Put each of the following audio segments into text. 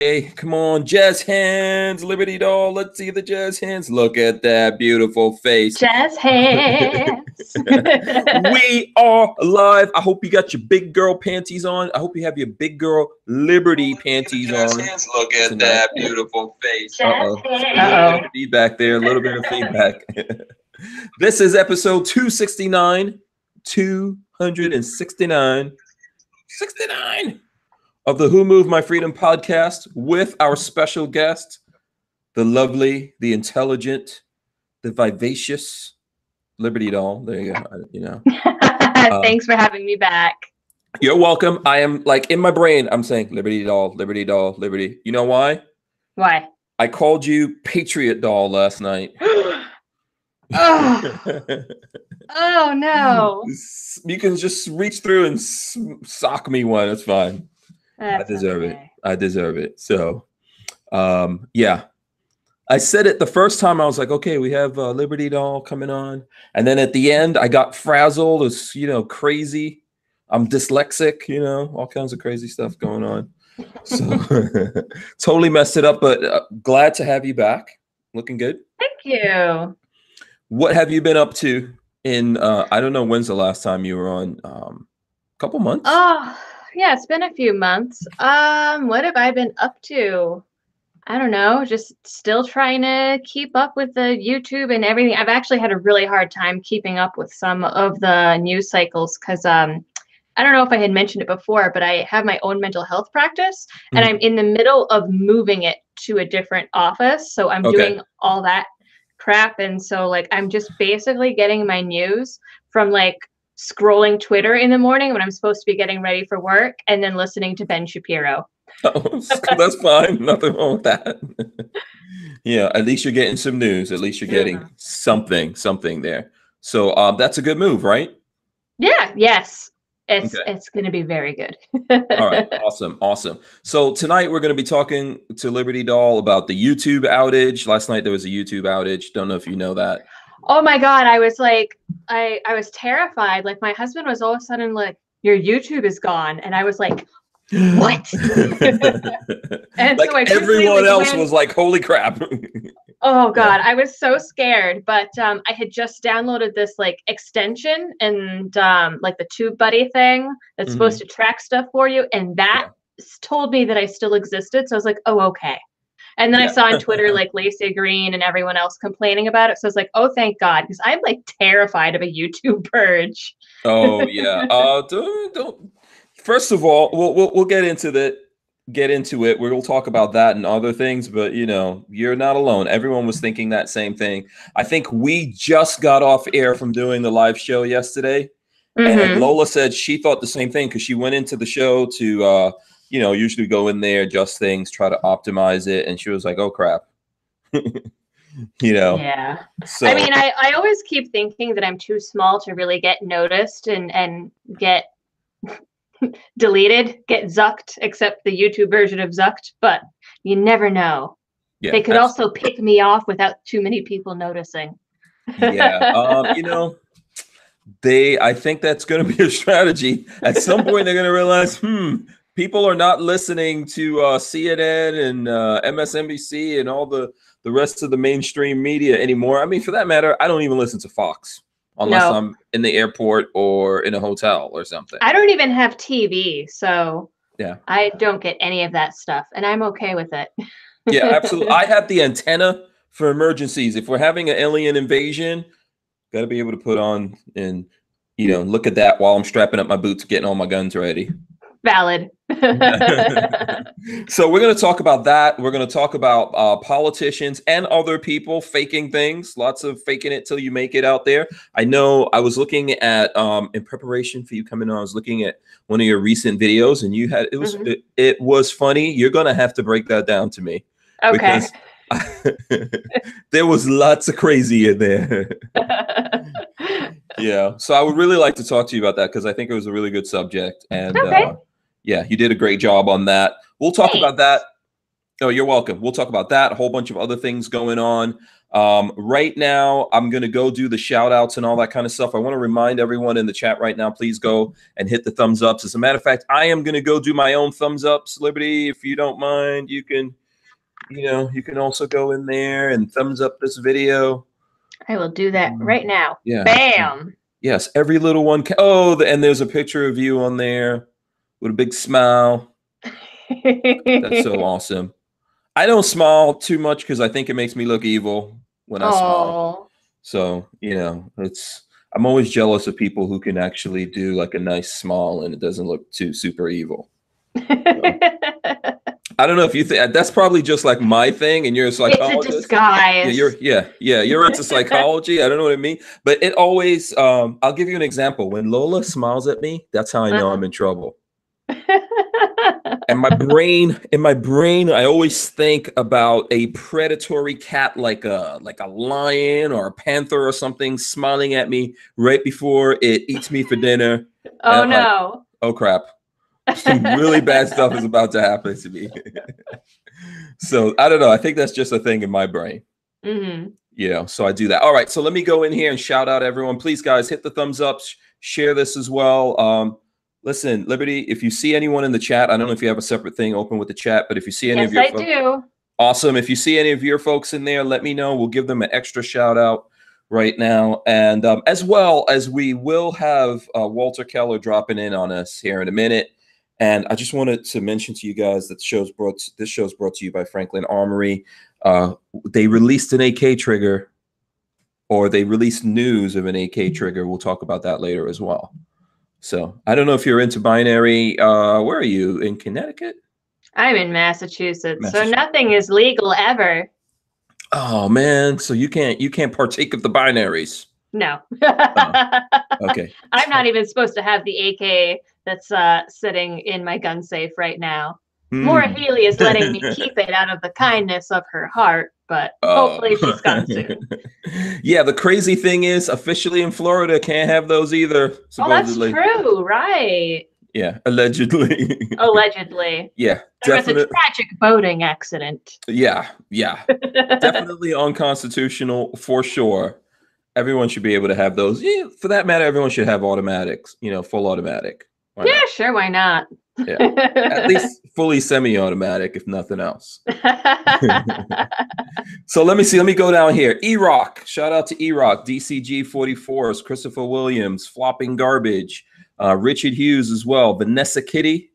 Hey, come on, jazz hands, Liberty Doll. Let's see the jazz hands. Look at that beautiful face. Jazz hands. We are live. I hope you got your big girl panties on. I hope you have your big girl Liberty panties on. Look at that beautiful face. Uh-oh. Feedback there, a little bit of feedback. This is episode 269. 269. 69 of the Who Moved My Freedom podcast with our special guest, the lovely, the intelligent, the vivacious Liberty Doll. There you go. You know. Thanks for having me back. You're welcome. I am like in my brain, I'm saying Liberty Doll, Liberty Doll, Liberty. You know why? Why? I called you Patriot Doll last night. Oh no. You can just reach through and sock me one. It's fine. That's I deserve okay. it. I deserve it. So, yeah. I said it the first time. I was like, okay, we have Liberty Doll coming on. And then at the end, I got frazzled. It's, crazy. I'm dyslexic, all kinds of crazy stuff going on. So totally messed it up, but glad to have you back. Looking good. Thank you. What have you been up to in, I don't know, when's the last time you were on? A couple months? Oh, yeah, it's been a few months. What have I been up to? I don't know, just still trying to keep up with the YouTube and everything. I've actually had a really hard time keeping up with some of the news cycles because I don't know if I had mentioned it before, but I have my own mental health practice and I'm in the middle of moving it to a different office. So I'm doing all that crap. And so like, I'm just basically getting my news from like scrolling Twitter in the morning when I'm supposed to be getting ready for work and then listening to Ben Shapiro. Oh, that's fine. Nothing wrong with that. Yeah, at least you're getting some news. At least you're getting something there. So that's a good move, right? Yeah, yes. It's going to be very good. All right, awesome. So tonight we're going to be talking to Liberty Doll about the YouTube outage. Last night there was a YouTube outage. Don't know if you know that. Oh my God, I was like, I was terrified. Like my husband was all of a sudden like, your YouTube is gone. And I was like, what? And like so everyone else was like, holy crap. Oh God, I was so scared. But I had just downloaded this like extension and like the TubeBuddy thing that's supposed to track stuff for you. And that told me that I still existed. So I was like, oh, okay. And then I saw on Twitter, like Lacey Green and everyone else complaining about it. So I was like, oh, thank God. Because I'm like terrified of a YouTube purge. Oh, yeah. Don't. First of all, we'll get into it. We'll talk about that and other things. But, you're not alone. Everyone was thinking that same thing. I think we just got off air from doing the live show yesterday. And Lola said she thought the same thing because she went into the show to usually go in there, adjust things, try to optimize it. And she was like, oh, crap. Yeah. So, I mean, I always keep thinking that I'm too small to really get noticed and get deleted, get zucked, except the YouTube version of zucked. But you never know. Yeah, they could also pick me off without too many people noticing. Yeah. I think that's going to be a strategy. At some point, they're going to realize, people are not listening to CNN and MSNBC and all the rest of the mainstream media anymore. I mean, for that matter, I don't even listen to Fox unless I'm in the airport or in a hotel or something. I don't even have TV, so yeah, I don't get any of that stuff, and I'm okay with it. Yeah, absolutely. I have the antenna for emergencies. If we're having an alien invasion, got to be able to put on and look at that while I'm strapping up my boots, getting all my guns ready. Valid. So we're going to talk about that. We're going to talk about politicians and other people faking things. Lots of faking it till you make it out there. I know I was looking at in preparation for you coming on, I was looking at one of your recent videos and you had it was funny. You're going to have to break that down to me. Okay. Because there was lots of crazy in there. Yeah. So I would really like to talk to you about that because I think it was a really good subject. And yeah, you did a great job on that. We'll talk about that. Oh, you're welcome. We'll talk about that. A whole bunch of other things going on. Right now, I'm going to go do the shout outs and all that kind of stuff. I want to remind everyone in the chat right now, please go and hit the thumbs ups. As a matter of fact, I am going to go do my own thumbs ups. Liberty, if you don't mind, you can, you can also go in there and thumbs up this video. I will do that right now. Yeah. Bam. Yes. Every little one. And there's a picture of you on there with a big smile. That's so awesome. I don't smile too much because I think it makes me look evil when I smile. So, I'm always jealous of people who can actually do like a nice smile and it doesn't look too super evil. So, I don't know if you think that's probably just like my thing and you're a psychologist. It's a disguise. You're into psychology. I don't know what I mean, but it always, I'll give you an example. When Lola smiles at me, that's how I know I'm in trouble. And in my brain, I always think about a predatory cat, like a lion or a panther or something, smiling at me right before it eats me for dinner. Oh no! Oh crap! Some really bad stuff is about to happen to me. So I don't know. I think that's just a thing in my brain. So I do that. All right. So let me go in here and shout out everyone. Please, guys, hit the thumbs up. Share this as well. Listen, Liberty, if you see anyone in the chat, I don't know if you have a separate thing open with the chat, but if you see any of your folks, do. Awesome. If you see any of your folks in there, let me know. We'll give them an extra shout out right now. And as well as we will have Walter Keller dropping in on us here in a minute. And I just wanted to mention to you guys that this show's brought to you by Franklin Armory. They released an AK trigger, or they released news of an AK trigger. We'll talk about that later as well. So I don't know if you're into binary. Where are you? In Connecticut? I'm in Massachusetts. So nothing is legal ever. Oh man, so you can't partake of the binaries. No. Okay. I'm not even supposed to have the AK that's sitting in my gun safe right now. Maura Healy is letting me keep it out of the kindness of her heart, but hopefully she's gone soon. Yeah, the crazy thing is, officially in Florida, can't have those either. Supposedly. Oh, that's true, right? Yeah, allegedly. Allegedly. Yeah, there was a tragic boating accident. Yeah, definitely unconstitutional for sure. Everyone should be able to have those. Yeah, for that matter, everyone should have automatics. Full automatic. Why not? Sure, why not? Yeah, at least fully semi-automatic, if nothing else. So let me see. Let me go down here. E-Rock. Shout out to E-Rock. DCG 44s. Christopher Williams. Flopping Garbage. Richard Hughes as well. Vanessa Kitty.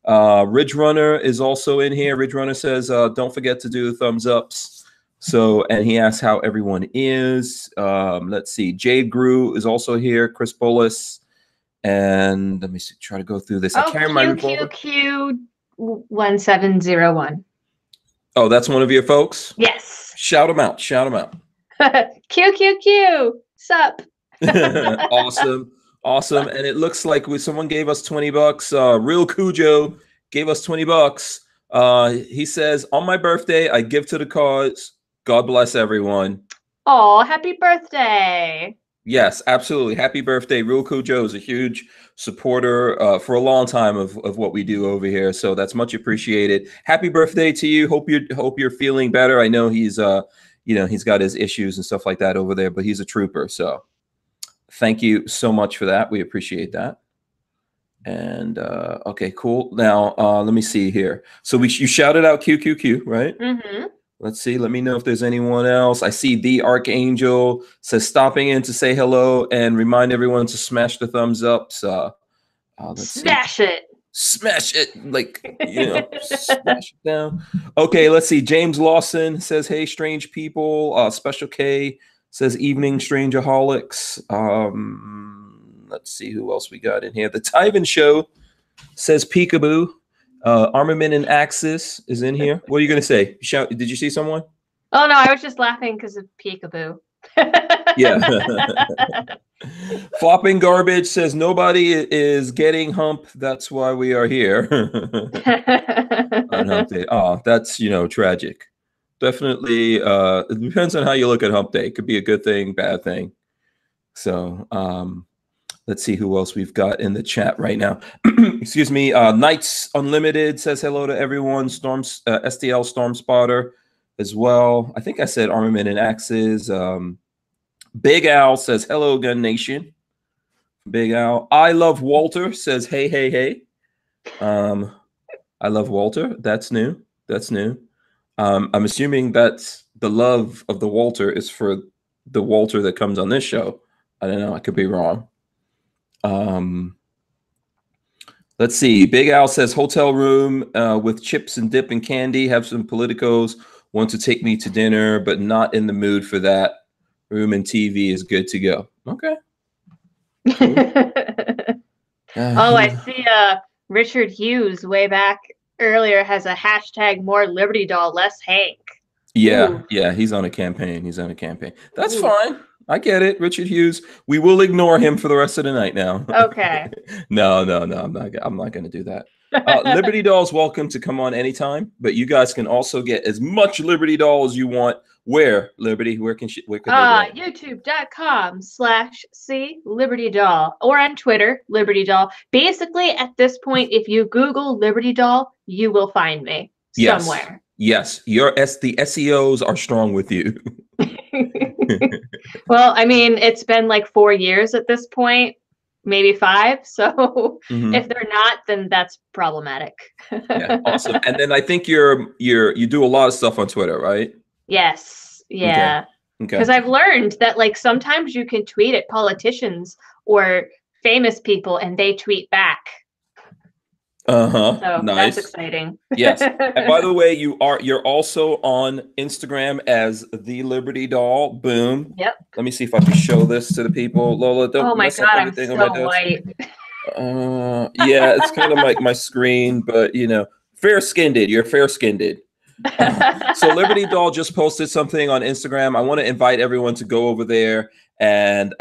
Ridge Runner is also in here. Ridge Runner says, don't forget to do the thumbs ups. So, and he asks how everyone is. Let's see. Jade Grew is also here. Chris Bullis. And let me see, try to go through this. I carry my revolver. QQQ1701. Oh, that's one of your folks? Yes. Shout them out. Shout them out. QQQ. Sup? Awesome. Awesome. And it looks like someone gave us $20. Real Cujo gave us $20. He says, on my birthday, I give to the cause. God bless everyone. Oh, happy birthday. Yes, absolutely. Happy birthday. Real Cujo is a huge supporter for a long time of what we do over here. So that's much appreciated. Happy birthday to you. Hope you're feeling better. I know he's he's got his issues and stuff like that over there, but he's a trooper. So thank you so much for that. We appreciate that. And okay, cool. Now let me see here. So you shouted out QQQ, right? Mm-hmm. Let's see. Let me know if there's anyone else. I see the Archangel says stopping in to say hello and remind everyone to smash the thumbs up. So smash it. Smash it. Like, smash it down. Okay, let's see. James Lawson says, hey, strange people. Special K says evening, Strangerholics. Let's see who else we got in here. The Tyven Show says peekaboo. Armament and Axis is in here. What are you going to say? Did you see someone? Oh, no, I was just laughing because of peekaboo. Yeah. Flopping Garbage says nobody is getting hump. That's why we are here. On hump day. Oh, that's, tragic. Definitely. It depends on how you look at hump day. It could be a good thing, bad thing. So, let's see who else we've got in the chat right now. Excuse me. Knights Unlimited says hello to everyone. STL Storm Spotter as well. I think I said Armament and Axes. Big Al says, hello, Gun Nation. Big Al. I love Walther says, hey, hey, hey. I love Walther. That's new. That's new. I'm assuming that's the love of the Walther is for the Walther that comes on this show. I don't know. I could be wrong. Let's see. Big Al says, hotel room with chips and dip and candy. Have some politicos. Want to take me to dinner, but not in the mood for that. Room and TV is good to go. Okay. Cool. Oh, I see Richard Hughes way back earlier has a hashtag more Liberty Doll, less Hank. Yeah, Ooh. yeah, he's on a campaign. He's on a campaign. That's fine. I get it. Richard Hughes. We will ignore him for the rest of the night now. Okay. No. I'm not going to do that. Liberty Dolls, welcome to come on anytime. But you guys can also get as much Liberty Doll as you want. Where, Liberty? Where can they go? YouTube.com/C Liberty Doll, or on Twitter, Liberty Doll. Basically, at this point, if you Google Liberty Doll, you will find me somewhere. Yes, the SEOs are strong with you. Well, I mean, it's been like 4 years at this point, maybe 5. So if they're not, then that's problematic. Yeah, awesome. And then I think you do a lot of stuff on Twitter, right? Yes. Yeah. Okay. Because I've learned that like sometimes you can tweet at politicians or famous people and they tweet back. So nice. That's exciting. Yes. And by the way, you're also on Instagram as the Liberty Doll. Boom. Yep. Let me see if I can show this to the people. Lola, don't mess up everything on my desk. White. Yeah, it's kind of like my screen, but fair-skinned. You're fair-skinned. So Liberty Doll just posted something on Instagram. I want to invite everyone to go over there and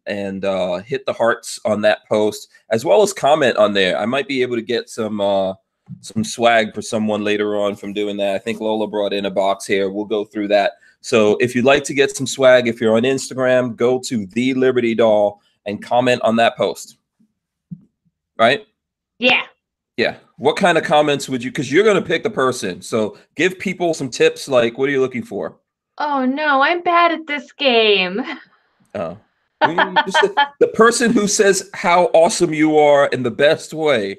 hit the hearts on that post, as well as comment on there. I might be able to get some swag for someone later on from doing that. I think Lola brought in a box here. We'll go through that. So if you'd like to get some swag, if you're on Instagram, go to the Liberty Doll and comment on that post. Right? Yeah. Yeah. What kind of comments would you, because you're going to pick the person. So give people some tips. Like, what are you looking for? Oh, no, I'm bad at this game. Oh, just the person who says how awesome you are in the best way.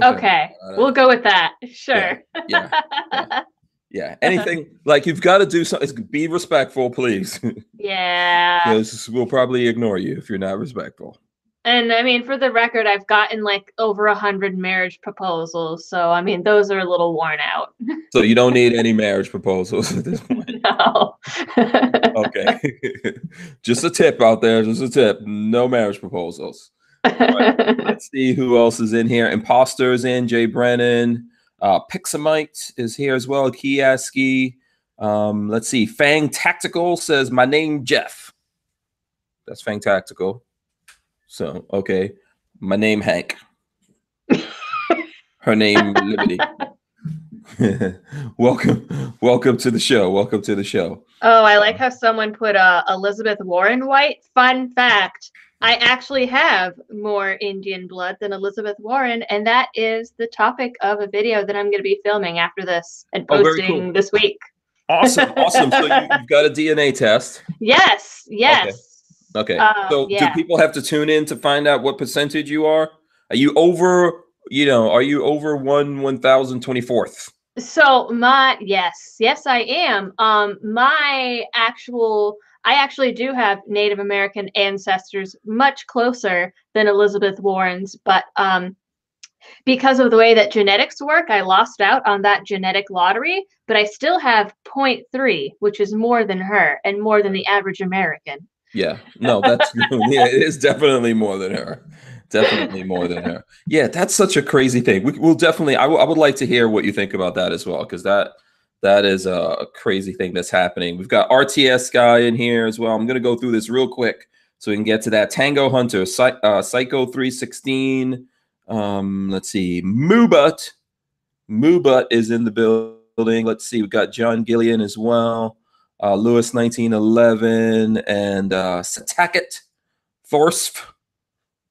Okay. We'll go with that. Sure. Yeah. Anything like you've got to do something. Be respectful, please. Yeah. Because we'll probably ignore you if you're not respectful. And I mean, for the record, I've gotten like over 100 marriage proposals. So, I mean, those are a little worn out. So you don't need any marriage proposals at this point. No. Okay. Just a tip out there. Just a tip. No marriage proposals. Right. Let's see who else is in here. Imposter is in. Jay Brennan. Pixamite is here as well. Kiaski. Let's see. Fang Tactical says, my name Jeff. That's Fang Tactical. So, okay. My name Hank. Her name Liberty. Welcome to the show. Welcome to the show. Oh, I like how someone put Elizabeth Warren White. Fun fact. I actually have more Indian blood than Elizabeth Warren, and that is the topic of a video that I'm going to be filming after this and posting this week. Awesome. So you've got a DNA test. Yes. Okay. So do people have to tune in to find out what percentage you are? Are you over, are you over 1/1024th? So yes, I am. I actually do have Native American ancestors much closer than Elizabeth Warren's, but because of the way that genetics work, I lost out on that genetic lottery, but I still have 0.3, which is more than her and more than the average American. Yeah, no, that's it is definitely more than her. Definitely more than her. Yeah, that's such a crazy thing. We'll definitely. I would like to hear what you think about that as well, because that is a crazy thing that's happening. We've got RTS guy in here as well. I'm gonna go through this real quick so we can get to that. Tango Hunter, Psycho 316. Let's see, Moobut is in the building. Let's see, we've got John Gillian as well. Lewis 1911 and Satakit Thorsf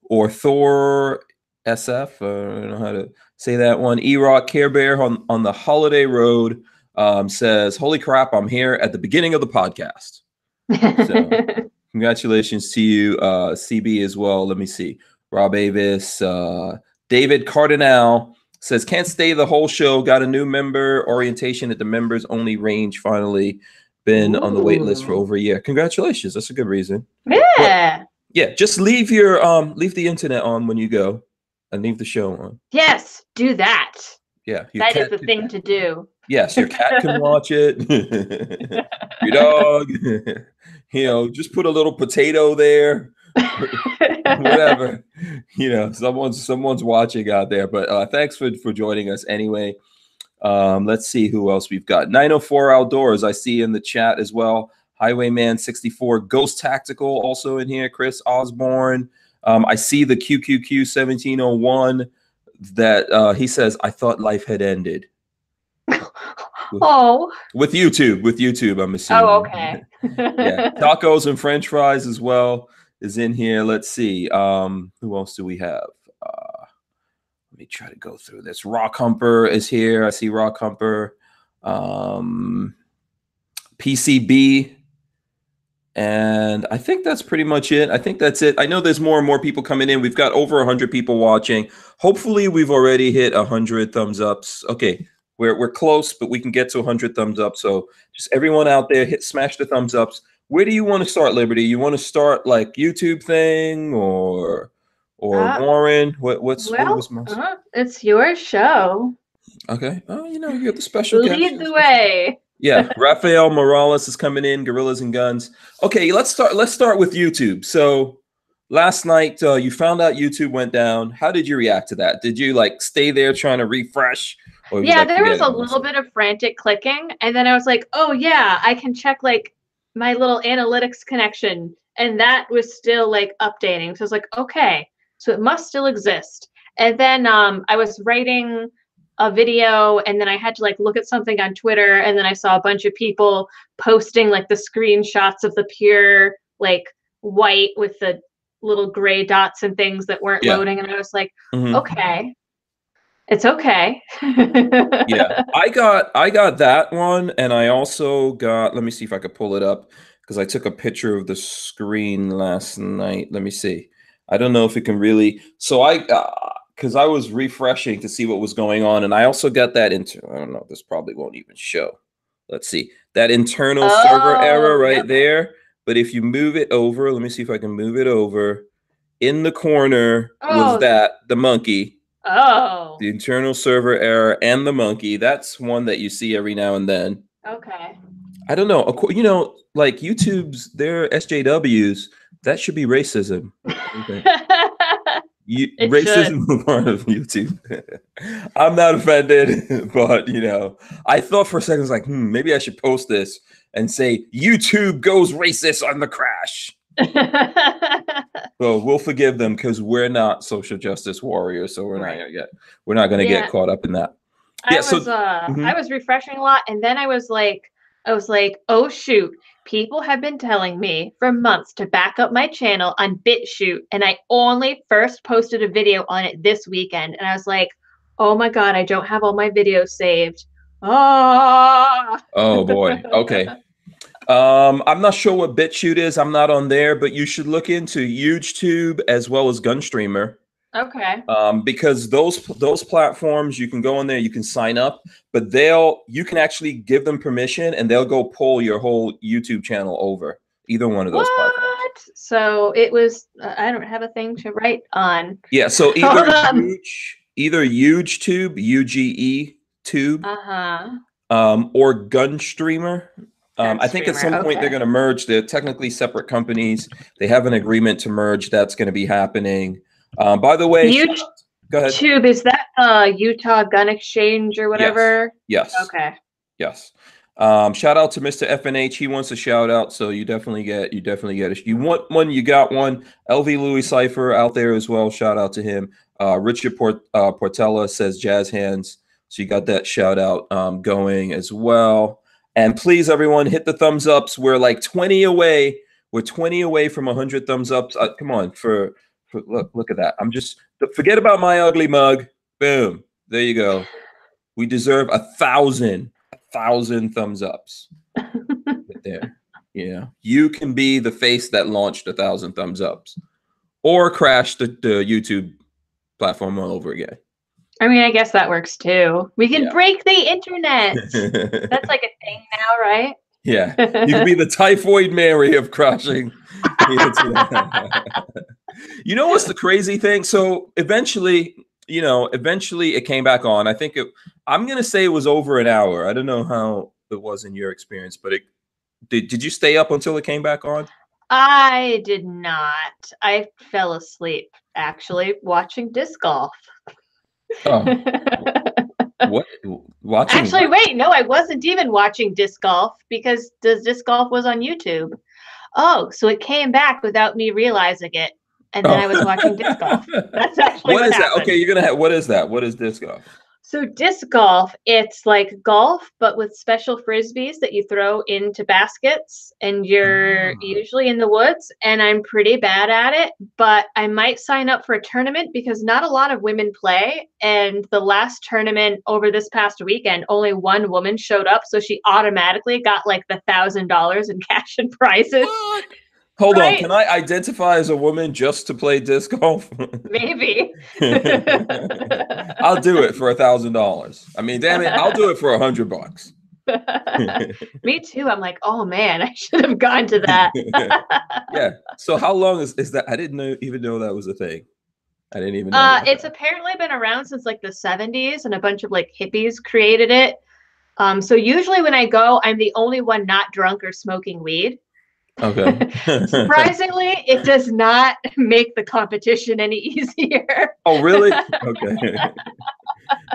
or Thor SF. I don't know how to say that one. E-Rock Care Bear on the Holiday Road. says, "Holy crap, I'm here at the beginning of the podcast." So congratulations to you, CB as well. Let me see. Rob Avis, David Cardinal says, "Can't stay the whole show. Got a new member orientation at the members only range. Finally been on the wait list for over a year. Congratulations. That's a good reason." Yeah. But, yeah, just leave your leave the internet on when you go and leave the show on. Yes, do that. Yeah. That is the thing to do. Yes, your cat can watch it. Your dog. You know, just put a little potato there. Whatever. You know, someone's watching out there. But thanks for joining us anyway. Let's see who else we've got. 904 Outdoors, I see in the chat as well. Highwayman 64, Ghost Tactical also in here. Chris Osborne. I see the QQQ 1701 that he says, "I thought life had ended." With YouTube, I'm assuming. Oh, okay. Yeah, tacos and French fries as well is in here. Let's see. Who else do we have? Let me try to go through this. Rock Humper is here. I see Rock Humper. PCB. And I think that's pretty much it. I think that's it. I know there's more and more people coming in. We've got over 100 people watching. Hopefully we've already hit 100 thumbs ups. Okay, we're close, but we can get to 100 thumbs up. So just everyone out there, smash the thumbs ups. Where do you want to start, Liberty? You want to start like YouTube thing or Warren? What was most? It's your show. Okay. Oh, you know, you're the special Lead the way. Yeah, Rafael Morales is coming in. Gorillas and Guns. Okay, let's start with YouTube. So last night you found out YouTube went down. How did you react to that? Did you like stay there trying to refresh? Or yeah, there was a little bit of frantic clicking, and then I was like, oh yeah, I can check like my little analytics connection, and that was still like updating. So I was like, okay, so it must still exist. And then I was writing a video, and then I had to like look at something on Twitter, and then I saw a bunch of people posting like the screenshots of the pure like white with the little gray dots and things that weren't loading, and I was like, okay, it's okay. Yeah, I got that one, and I also got, let me see if I could pull it up because I took a picture of the screen last night. Let me see. I don't know if it can really, so because I was refreshing to see what was going on, and I also got that I don't know, this probably won't even show. Let's see. That internal server error right there. But if you move it over, let me see if I can move it over. In the corner was the monkey. Oh. The internal server error and the monkey. That's one that you see every now and then. Okay. I don't know. You know, like YouTube's, their SJWs, that should be racism. Okay. Racism is part of YouTube. I'm not offended, but you know, I thought for a second, I was like, maybe I should post this and say YouTube goes racist on the crash. So we'll forgive them because we're not social justice warriors, so we're not gonna get caught up in that. I was refreshing a lot, and then I was like, oh shoot. People have been telling me for months to back up my channel on BitChute, and I only first posted a video on it this weekend, and I was like, oh my god, I don't have all my videos saved. Oh boy. Okay. I'm not sure what BitChute is. I'm not on there, but you should look into YouTube as well as Gunstreamer. Okay. Because those platforms, you can go on there, you can sign up, but you can actually give them permission and they'll go pull your whole YouTube channel over. Either one of those platforms. So it was, I don't have a thing to write on. Yeah. So either YouTube, UGE tube, or Gunstreamer. I think at some point they're going to merge. They're technically separate companies. They have an agreement to merge. That's going to be happening. By the way, go ahead. YouTube, is that Utah Gun Exchange or whatever? Yes. Okay. Yes. Shout out to Mr. FNH. He wants a shout out, so you definitely get it. You want one, you got one. LV Louis Cipher out there as well. Shout out to him. Richard Portella says jazz hands, so you got that shout out going as well. And please, everyone, hit the thumbs ups. We're like 20 away. We're 20 away from 100 thumbs ups. Come on, look at that. Forget about my ugly mug. Boom. There you go. We deserve 1,000. 1,000 thumbs ups. There, you can be the face that launched 1,000 thumbs ups, or crash the YouTube platform all over again. I mean, I guess that works too. We can break the internet. That's like a thing now, right? Yeah, you can be the Typhoid Mary of crashing the internet. You know what's the crazy thing? So eventually it came back on. I think I'm gonna say it was over an hour. I don't know how it was in your experience, but did you stay up until it came back on? I did not. I fell asleep actually watching disc golf. Oh. What? Watching? Actually, what? wait, no, I wasn't even watching disc golf because the disc golf was on YouTube. Oh, so it came back without me realizing it, and then I was watching disc golf. That's actually what is happened. that? Okay, you're gonna have. What is that? What is disc golf? So disc golf, it's like golf, but with special frisbees that you throw into baskets, and you're usually in the woods, and I'm pretty bad at it, but I might sign up for a tournament because not a lot of women play, and the last tournament over this past weekend, only one woman showed up, so she automatically got like the $1,000 in cash and prizes. What? Hold on, can I identify as a woman just to play disc golf? Maybe. I'll do it for $1,000. I mean, damn it, I'll do it for $100. Me too. I'm like, oh man, I should have gone to that. Yeah. So how long is that? I didn't even know that was a thing. I didn't even know. It's apparently been around since like the 70s, and a bunch of like hippies created it. So usually when I go, I'm the only one not drunk or smoking weed. Okay. Surprisingly, it does not make the competition any easier. Oh, really? Okay.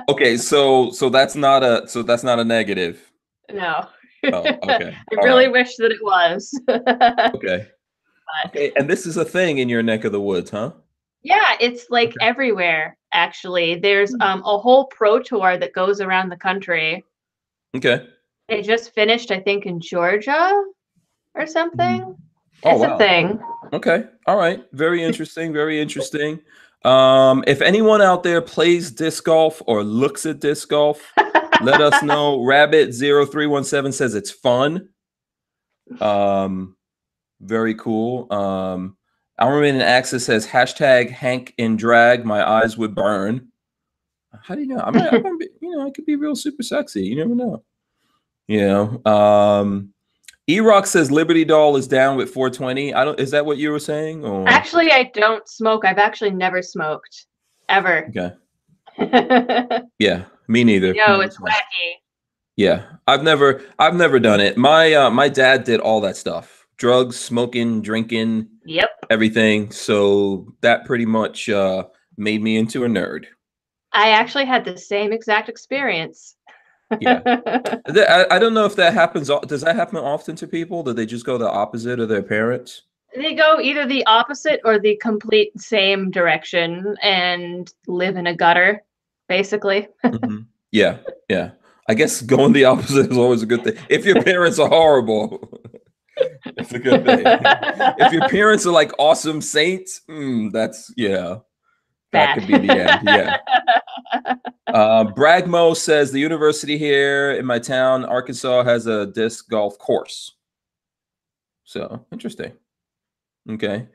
Okay, so that's not a negative. No. Oh, okay. I really wish that it was. Okay. But, okay, and this is a thing in your neck of the woods, huh? Yeah, it's like everywhere, actually. There's a whole pro tour that goes around the country. Okay. They just finished, I think, in Georgia or something. Oh, it's a thing. Okay. All right. Very interesting. Very interesting. If anyone out there plays disc golf or looks at disc golf, let us know. Rabbit0317 says it's fun. Very cool. Armory AK says hashtag Hank in drag. My eyes would burn. How do you know? I could be real super sexy. You never know. E-Rock says Liberty Doll is down with 420. Is that what you were saying? Or? Actually, I don't smoke. I've actually never smoked. Ever. Okay. Yeah, me neither. No, it's wacky. Yeah. I've never done it. My dad did all that stuff. Drugs, smoking, drinking, everything. So that pretty much made me into a nerd. I actually had the same exact experience. Yeah. I don't know if that happens. Does that happen often to people? Do they just go the opposite of their parents? They go either the opposite or the complete same direction and live in a gutter, basically. Yeah. Yeah. I guess going the opposite is always a good thing. If your parents are horrible, it's a good thing. If your parents are like awesome saints, that's, that could be the end. Yeah. Bragmo says the university here in my town, Arkansas, has a disc golf course. So interesting. Okay.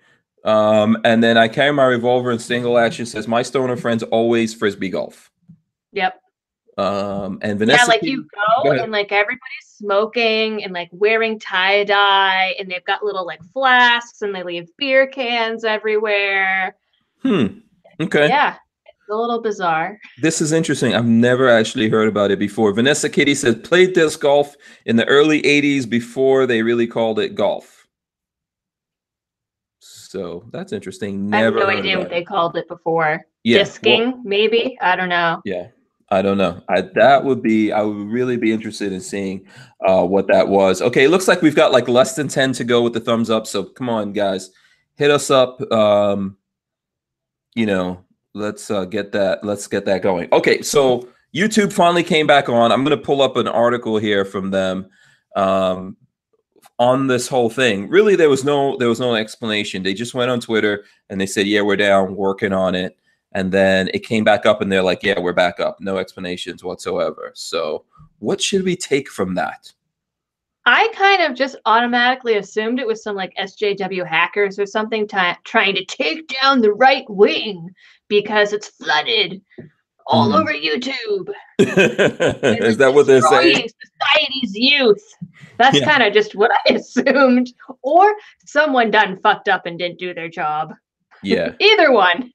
And then I carry my revolver in single action says my stoner friends always frisbee golf. Yep. And Vanessa, like you go and like everybody's smoking and like wearing tie-dye, and they've got little like flasks and they leave beer cans everywhere. Okay. Yeah. A little bizarre. This is interesting. I've never actually heard about it before. Vanessa Kitty says played disc golf in the early 80s before they really called it golf. So that's interesting. Never I have no idea what they called it before. Yeah. Disking, maybe? I don't know. Yeah. I don't know. I would really be interested in seeing what that was. Okay, it looks like we've got like less than 10 to go with the thumbs up. So come on, guys. Hit us up. Let's get that going. Okay, so YouTube finally came back on. I'm going to pull up an article here from them on this whole thing. Really, there was no explanation. They just went on Twitter and they said, "Yeah, we're down, working on it." And then it came back up and they're like, "Yeah, we're back up." No explanations whatsoever. So What should we take from that? I kind of just automatically assumed it was some like SJW hackers or something trying to take down the right wing because it's flooded all over YouTube. Is that what they're saying? Society's youth. That's kind of just what I assumed. Or someone done fucked up and didn't do their job. Yeah. Either one.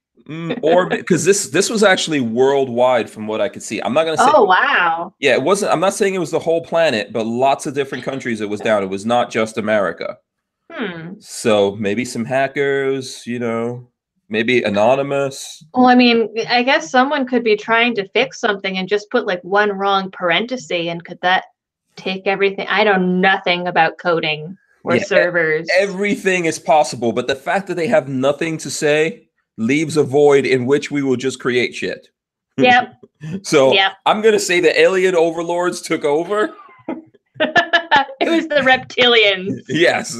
Or because this was actually worldwide from what I could see. I'm not going to say. Oh, wow. Yeah, it wasn't. I'm not saying it was the whole planet, but lots of different countries it was down. It was not just America. So maybe some hackers, you know, maybe anonymous. Well, I mean, I guess someone could be trying to fix something and just put like one wrong parenthesis, and could that take everything? I know nothing about coding or servers. Everything is possible, but the fact that they have nothing to say leaves a void in which we will just create shit. Yep. So I'm going to say the alien overlords took over. It was the reptilians. Yes.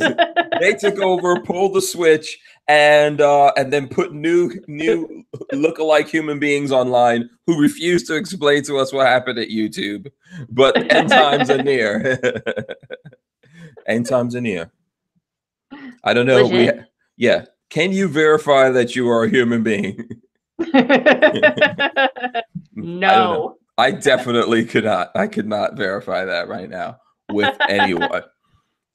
They took over, pulled the switch, and then put new lookalike human beings online who refuse to explain to us what happened at YouTube. But end times are near. End times are near. I don't know. Can you verify that you are a human being? No. I definitely could not. I could not verify that right now with anyone.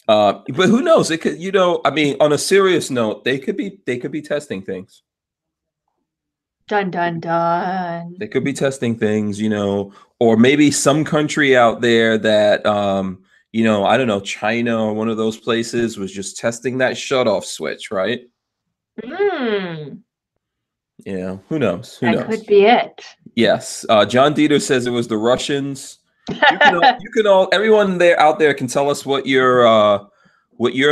But who knows? It could, you know, I mean, on a serious note, they could be testing things. Dun dun dun. They could be testing things, you know, or maybe some country out there that you know, I don't know, China or one of those places was just testing that shutoff switch, right? Yeah, who knows? Who knows? That could be it. Yes. John Dieter says it was the Russians. You can all everyone out there can tell us what your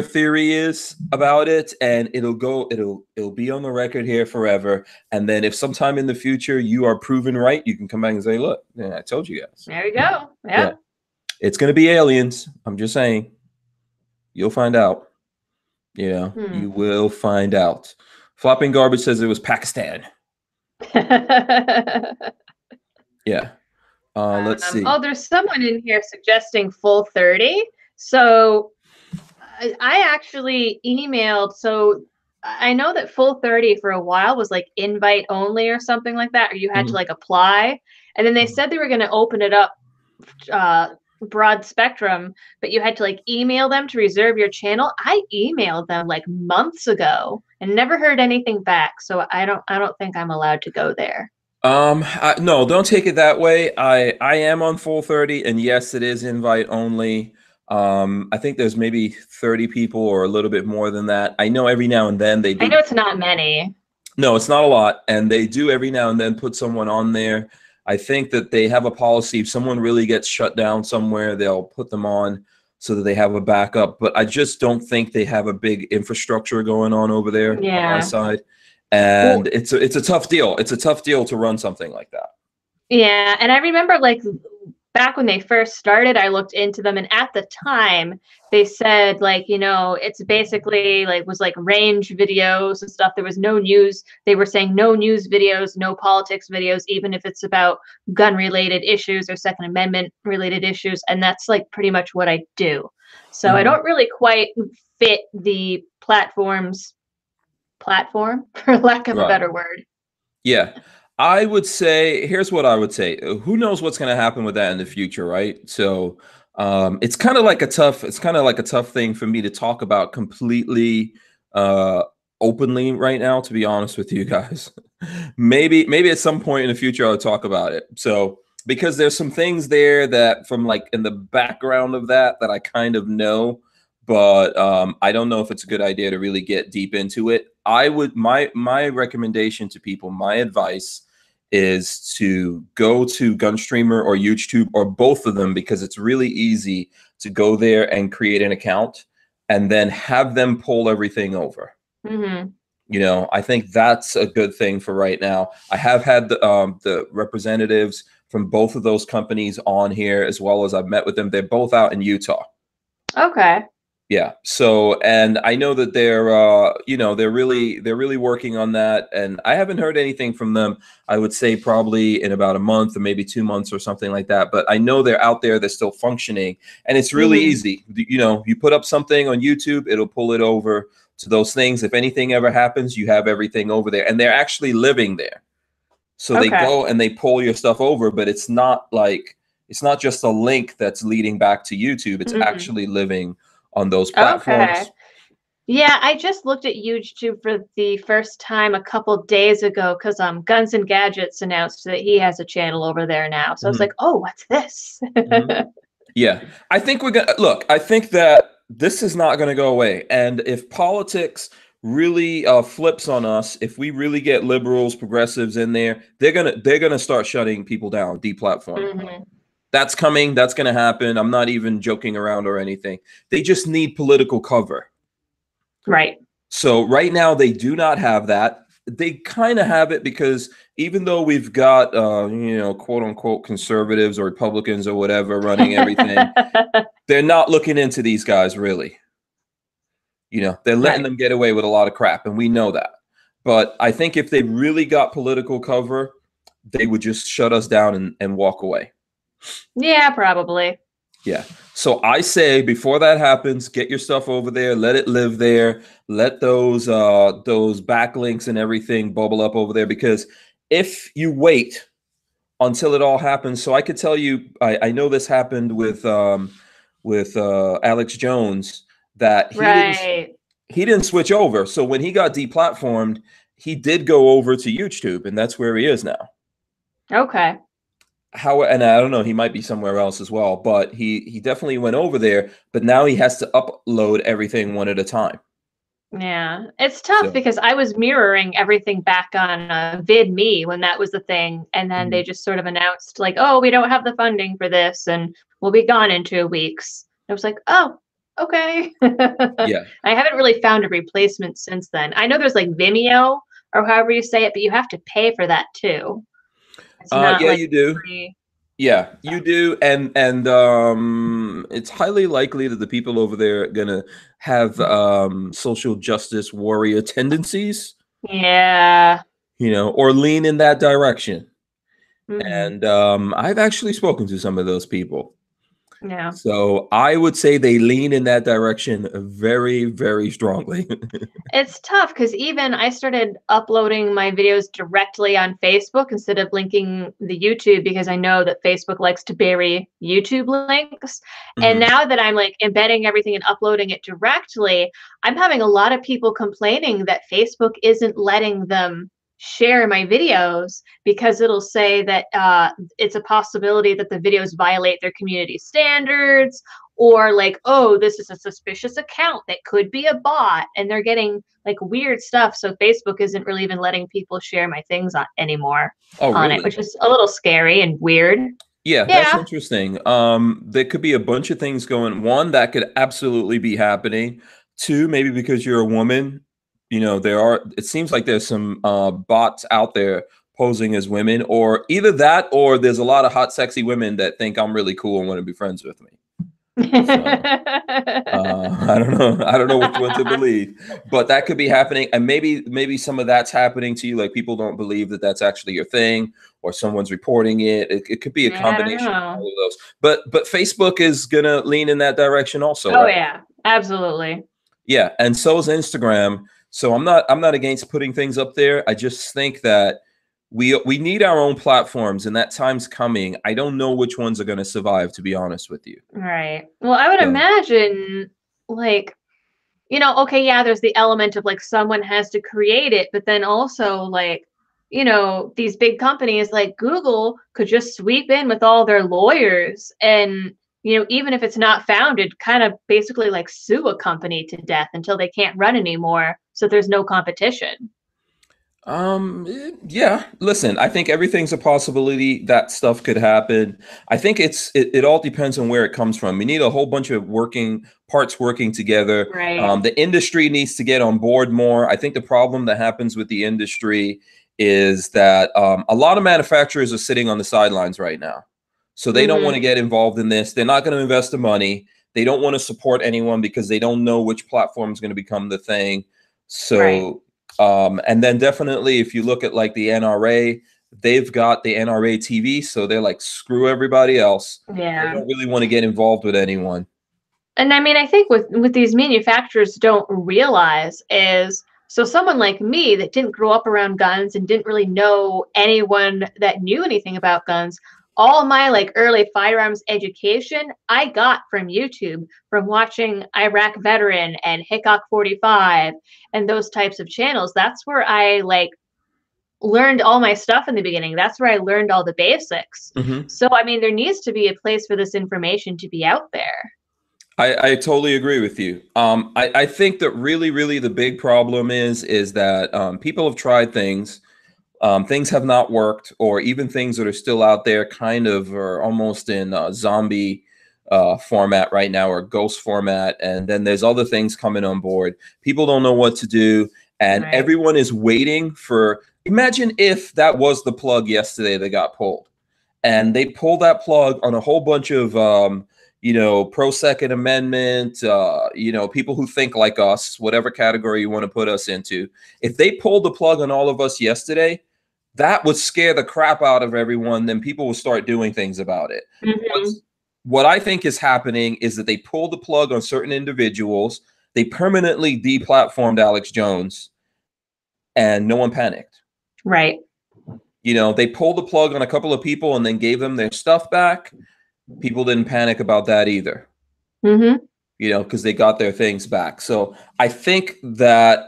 theory is about it, and it'll be on the record here forever. And then if sometime in the future you are proven right, you can come back and say, look, yeah, I told you guys. There we go. Yeah. It's gonna be aliens. I'm just saying. You'll find out. Yeah, you will find out. Flopping Garbage says it was Pakistan. Yeah. Let's see. Oh, there's someone in here suggesting full 30. So I actually emailed. So I know that full 30 for a while was like invite only or something like that, or you had to like apply. And then they said they were going to open it up broad spectrum, but you had to like email them to reserve your channel. I emailed them like months ago and never heard anything back. So I don't think I'm allowed to go there. No, don't take it that way. I am on full 30, and yes, it is invite only. I think there's maybe 30 people or a little bit more than that. I know every now and then they do. I know it's not many. No, it's not a lot, and they do every now and then put someone on there. I think that they have a policy. If someone really gets shut down somewhere, they'll put them on so that they have a backup. But I just don't think they have a big infrastructure going on over there on my side. And it's a tough deal. It's a tough deal to run something like that. Yeah, and I remember like back when they first started, I looked into them, and at the time they said like, you know, it's basically like was like range videos and stuff. There was no news. They were saying no news videos, no politics videos, even if it's about gun related issues or Second Amendment related issues. And that's like pretty much what I do. So I don't really quite fit the platform, for lack of a better word. Yeah. I would say, here's what I would say. Who knows what's going to happen with that in the future, right? So it's kind of like a tough thing for me to talk about completely openly right now, to be honest with you guys. maybe at some point in the future I'll talk about it. So because there's some things there that from like in the background of that I kind of know, but I don't know if it's a good idea to really get deep into it. My recommendation to people, my advice is to go to Gunstreamer or YouTube or both of them, because it's really easy to go there and create an account and then have them pull everything over. You know, I think that's a good thing for right now. I have had the representatives from both of those companies on here, as well as I've met with them. They're both out in Utah. Okay. Yeah. So, and I know that they're, you know, they're really working on that. And I haven't heard anything from them. I would say probably in about a month or maybe 2 months or something like that. But I know they're out there. They're still functioning, and it's really easy. You know, you put up something on YouTube, it'll pull it over to those things. If anything ever happens, you have everything over there, and they're actually living there. So they go and they pull your stuff over, but it's not like, it's not just a link that's leading back to YouTube. It's actually living on those platforms. Okay. Yeah, I just looked at YouTube for the first time a couple days ago because Guns and Gadgets announced that he has a channel over there now. So I was like, oh, what's this? Yeah, I think we're gonna look. I think that this is not going to go away, and if politics really flips on us, if we really get liberals, progressives in there, they're gonna start shutting people down, deplatforming. That's coming. That's going to happen. I'm not even joking around or anything. They just need political cover. Right. So right now they do not have that. They kind of have it because even though we've got, you know, quote unquote conservatives or Republicans or whatever running everything, they're not looking into these guys really. You know, they're letting them get away with a lot of crap, and we know that. But I think if they really got political cover, they would just shut us down and walk away. Yeah, probably. Yeah. So I say before that happens, get your stuff over there, let it live there, let those backlinks and everything bubble up over there, because if you wait until it all happens, so I could tell you, I know this happened with Alex Jones, that he didn't switch over. So when he got deplatformed, he did go over to YouTube, and that's where he is now. Okay. And I don't know, he might be somewhere else as well, but he definitely went over there, but now he has to upload everything one at a time. Yeah, it's tough because I was mirroring everything back on VidMe when that was the thing, and then they just sort of announced like, oh, we don't have the funding for this and we'll be gone in 2 weeks. I was like, oh, okay. Yeah. I haven't really found a replacement since then. I know there's like Vimeo or however you say it, but you have to pay for that too. It's not yeah, like you do. free. Yeah, you do, and it's highly likely that the people over there are gonna have social justice warrior tendencies. Yeah. You know, or lean in that direction. And I've actually spoken to some of those people. Yeah. So I would say they lean in that direction very, very strongly. It's tough because even I started uploading my videos directly on Facebook instead of linking the YouTube, because I know that Facebook likes to bury YouTube links. And now that I'm like embedding everything and uploading it directly, I'm having a lot of people complaining that Facebook isn't letting them share my videos because it'll say that it's a possibility that the videos violate their community standards, or like, oh, this is a suspicious account that could be a bot, and they're getting like weird stuff. So Facebook isn't really even letting people share my things anymore on it, which is a little scary and weird. Yeah, that's interesting. There could be a bunch of things going. One, that could absolutely be happening. Two, maybe because you're a woman, you know, it seems like there's some bots out there posing as women, or either that, or there's a lot of hot, sexy women that think I'm really cool and want to be friends with me. So, I don't know which one to believe, but that could be happening. And maybe some of that's happening to you. Like people don't believe that that's actually your thing, or someone's reporting it. It could be a combination of all of those. But Facebook is gonna lean in that direction also. Oh, right? Yeah, absolutely. Yeah, and so is Instagram. So I'm not against putting things up there. I just think that we need our own platforms, and that time's coming. I don't know which ones are going to survive, to be honest with you. Right. Well, I would imagine, like, you know, okay, yeah, there's the element of like someone has to create it, but then also like, you know, these big companies like Google could just sweep in with all their lawyers and, you know, even if it's not founded, kind of basically like sue a company to death until they can't run anymore. So there's no competition. Yeah, listen, I think everything's a possibility. That stuff could happen. I think it all depends on where it comes from. We need a whole bunch of parts working together. Right. The industry needs to get on board more. I think the problem that happens with the industry is that a lot of manufacturers are sitting on the sidelines right now. So they don't want to get involved in this. They're not going to invest the money. They don't want to support anyone because they don't know which platform is going to become the thing. So, and then definitely if you look at like the NRA, they've got the NRA TV. So they're like, screw everybody else. Yeah. They don't really want to get involved with anyone. And I mean, I think with these manufacturers don't realize is, so someone like me that didn't grow up around guns and didn't really know anyone that knew anything about guns, all my like early firearms education I got from YouTube, from watching Iraq Veteran and Hickok 45 and those types of channels. That's where I like learned all my stuff in the beginning. That's where I learned all the basics. So I mean, there needs to be a place for this information to be out there. I totally agree with you. I think that really the big problem is that people have tried things. Things have not worked, or even things that are still out there kind of are almost in zombie format right now, or ghost format. And then there's other things coming on board. People don't know what to do. And everyone is waiting for, imagine if that was the plug yesterday that got pulled. And they pulled that plug on a whole bunch of you know, pro-Second Amendment, you know, people who think like us, whatever category you want to put us into. If they pulled the plug on all of us yesterday, that would scare the crap out of everyone. Then people will start doing things about it. What I think is happening is that they pulled the plug on certain individuals. They permanently deplatformed Alex Jones, and no one panicked. Right. You know, they pulled the plug on a couple of people and then gave them their stuff back. People didn't panic about that either, you know, because they got their things back. So I think that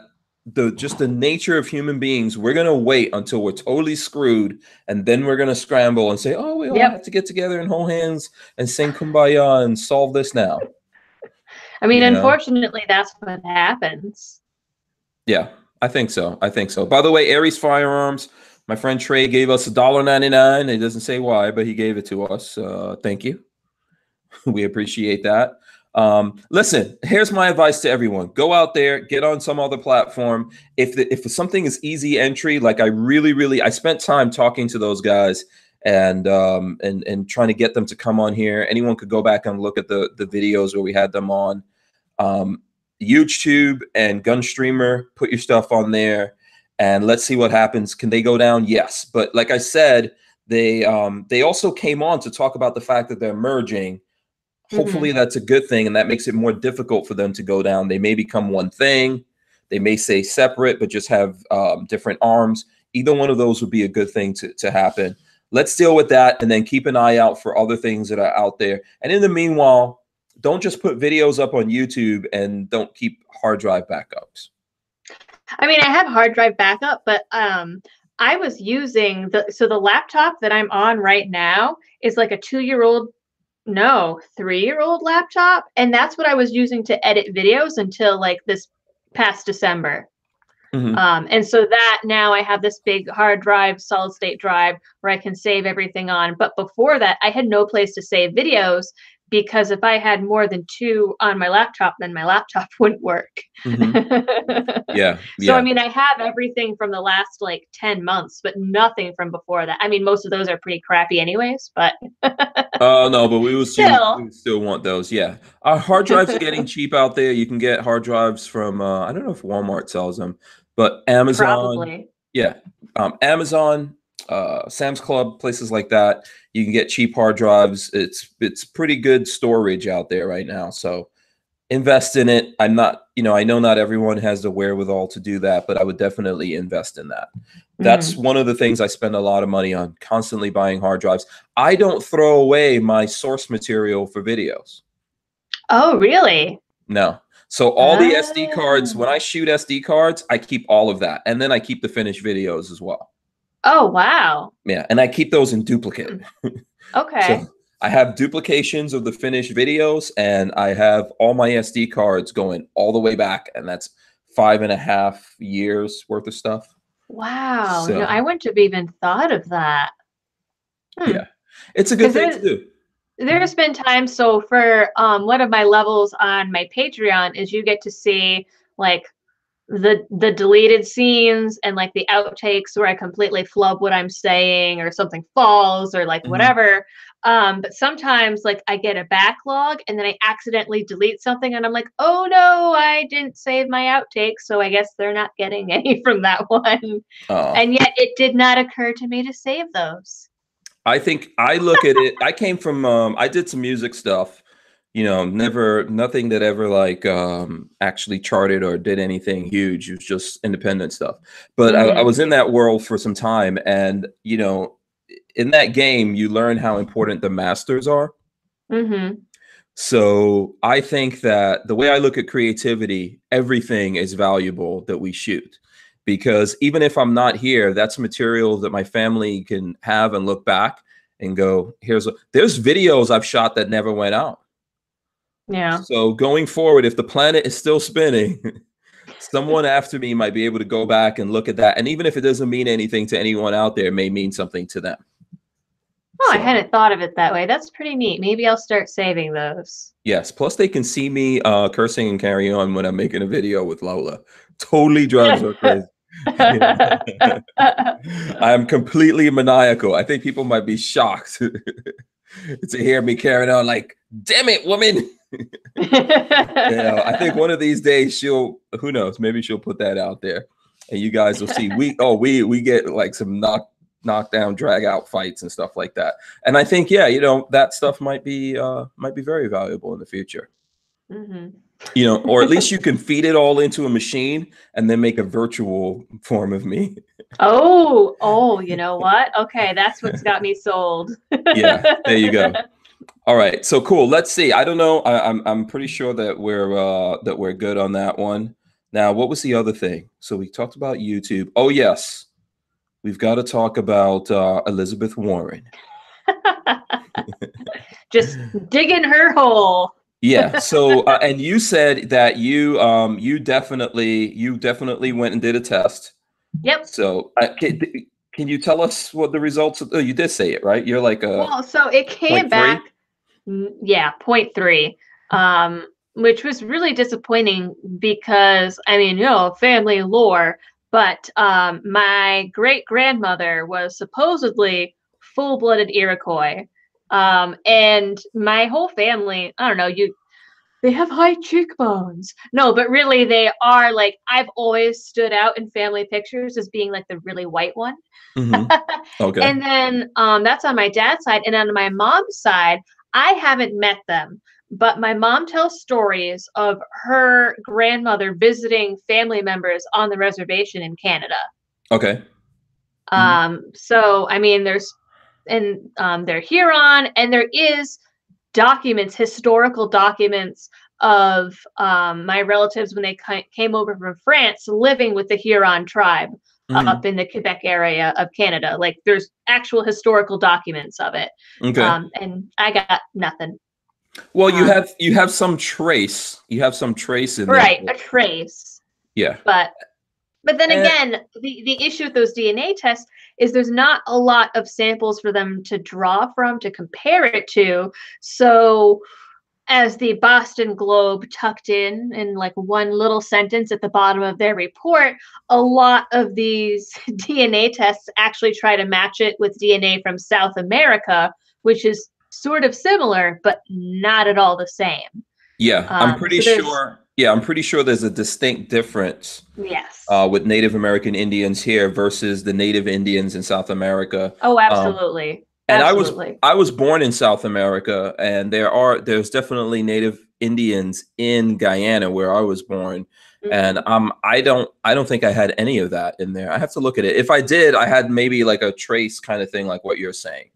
just the nature of human beings, we're going to wait until we're totally screwed. And then we're going to scramble and say, oh, we all have to get together and hold hands and sing Kumbaya and solve this now. I mean, unfortunately, that's what happens. Yeah, I think so. I think so. By the way, Aries Firearms, my friend Trey gave us $1.99. He doesn't say why, but he gave it to us. Thank you. We appreciate that. Listen, here's my advice to everyone. Go out there, get on some other platform. If something is easy entry, like I spent time talking to those guys and trying to get them to come on here. Anyone could go back and look at the videos where we had them on. YouTube and Gunstreamer, put your stuff on there. And let's see what happens. Can they go down? Yes. But like I said, they also came on to talk about the fact that they're merging. Hopefully that's a good thing. And that makes it more difficult for them to go down. They may become one thing. They may say separate, but just have different arms. Either one of those would be a good thing to happen. Let's deal with that and then keep an eye out for other things that are out there. And in the meanwhile, don't just put videos up on YouTube and don't keep hard drive backups. I mean, I have hard drive backup, but I was using the laptop that I'm on right now is like a 2-year-old, no, 3-year-old laptop. And that's what I was using to edit videos until like this past December. And so that now I have this big hard drive, solid state drive where I can save everything on. But before that, I had no place to save videos, because if I had more than 2 on my laptop, then my laptop wouldn't work. So, I mean, I have everything from the last like 10 months, but nothing from before that. I mean, most of those are pretty crappy anyways, but. Oh, no, but we still want those. Yeah. Our hard drives are getting cheap out there. You can get hard drives from, I don't know if Walmart sells them, but Amazon. Probably. Yeah. Amazon, Sam's Club, places like that. You can get cheap hard drives. It's pretty good storage out there right now. So invest in it. I'm not, you know, I know not everyone has the wherewithal to do that, but I would definitely invest in that. That's one of the things I spend a lot of money on, constantly buying hard drives. I don't throw away my source material for videos. Oh, really? No. So all the SD cards, when I shoot SD cards, I keep all of that. And then I keep the finished videos as well. Oh, wow. Yeah. And I keep those in duplicate. Okay. So I have duplications of the finished videos, and I have all my SD cards going all the way back. And that's 5.5 years worth of stuff. Wow. So, no, I wouldn't have even thought of that. Yeah. It's a good thing to do. There's been times, so for one of my levels on my Patreon is you get to see like the deleted scenes and like the outtakes where I completely flub what I'm saying or something falls or like whatever. But sometimes like I get a backlog and then I accidentally delete something and I'm like, oh no, I didn't save my outtakes. So I guess they're not getting any from that one. And yet it did not occur to me to save those. I think I look at it. I came from, I did some music stuff, nothing that ever like actually charted or did anything huge. It was just independent stuff. But I was in that world for some time, and in that game, you learn how important the masters are. So I think that the way I look at creativity, everything is valuable that we shoot, because even if I'm not here, that's material that my family can have and look back and go, there's videos I've shot that never went out. Yeah. So going forward, if the planet is still spinning, someone after me might be able to go back and look at that. And even if it doesn't mean anything to anyone out there, it may mean something to them. Oh, so, I hadn't thought of it that way. That's pretty neat. Maybe I'll start saving those. Yes. Plus they can see me cursing and carry on when I'm making a video with Lola. Totally drives her crazy. I'm completely maniacal. I think people might be shocked to hear me carrying on like, damn it, woman. I think one of these days who knows, maybe she'll put that out there and you guys will see we get like some knockdown, drag out fights and stuff like that. And I think, that stuff might be very valuable in the future. Or at least you can feed it all into a machine and then make a virtual form of me. Oh, you know what? Okay, that's what's got me sold. Yeah, there you go. All right, so cool. Let's see. I don't know. I'm pretty sure that we're good on that one. Now, what was the other thing? So we talked about YouTube. Oh yes, we've got to talk about Elizabeth Warren. Just digging her hole. Yeah. So, and you said that you definitely went and did a test. Yep. So, can you tell us what the results? Oh, you did say it, right? You're like well, so it came back. Yeah, 0.3, which was really disappointing because family lore, but my great grandmother was supposedly full-blooded Iroquois. And my whole family, I don't know, they have high cheekbones. No, but really they are like, I've always stood out in family pictures as being like the really white one. Okay. And then that's on my dad's side. And on my mom's side, I haven't met them, but my mom tells stories of her grandmother visiting family members on the reservation in Canada. Okay. So, they're Huron, and there is historical documents of my relatives when they came over from France living with the Huron tribe up in the Quebec area of Canada. Like there's actual historical documents of it. Okay. And I got nothing. Well, you have some trace. You have some trace in there. Right, a trace. Yeah. But then again, the issue with those DNA tests is there's not a lot of samples for them to draw from to compare it to. So as the Boston Globe tucked in like one little sentence at the bottom of their report, a lot of these DNA tests actually try to match it with DNA from South America, which is sort of similar, but not at all the same. Yeah, I'm pretty sure. Yeah, I'm pretty sure there's a distinct difference. Yes. With Native American Indians here versus the Native Indians in South America. Oh, absolutely. And I was born in South America, and there's definitely Native Indians in Guyana where I was born. And I don't think I had any of that in there. I have to look at it. If I did, I had maybe like a trace kind of thing, like what you're saying.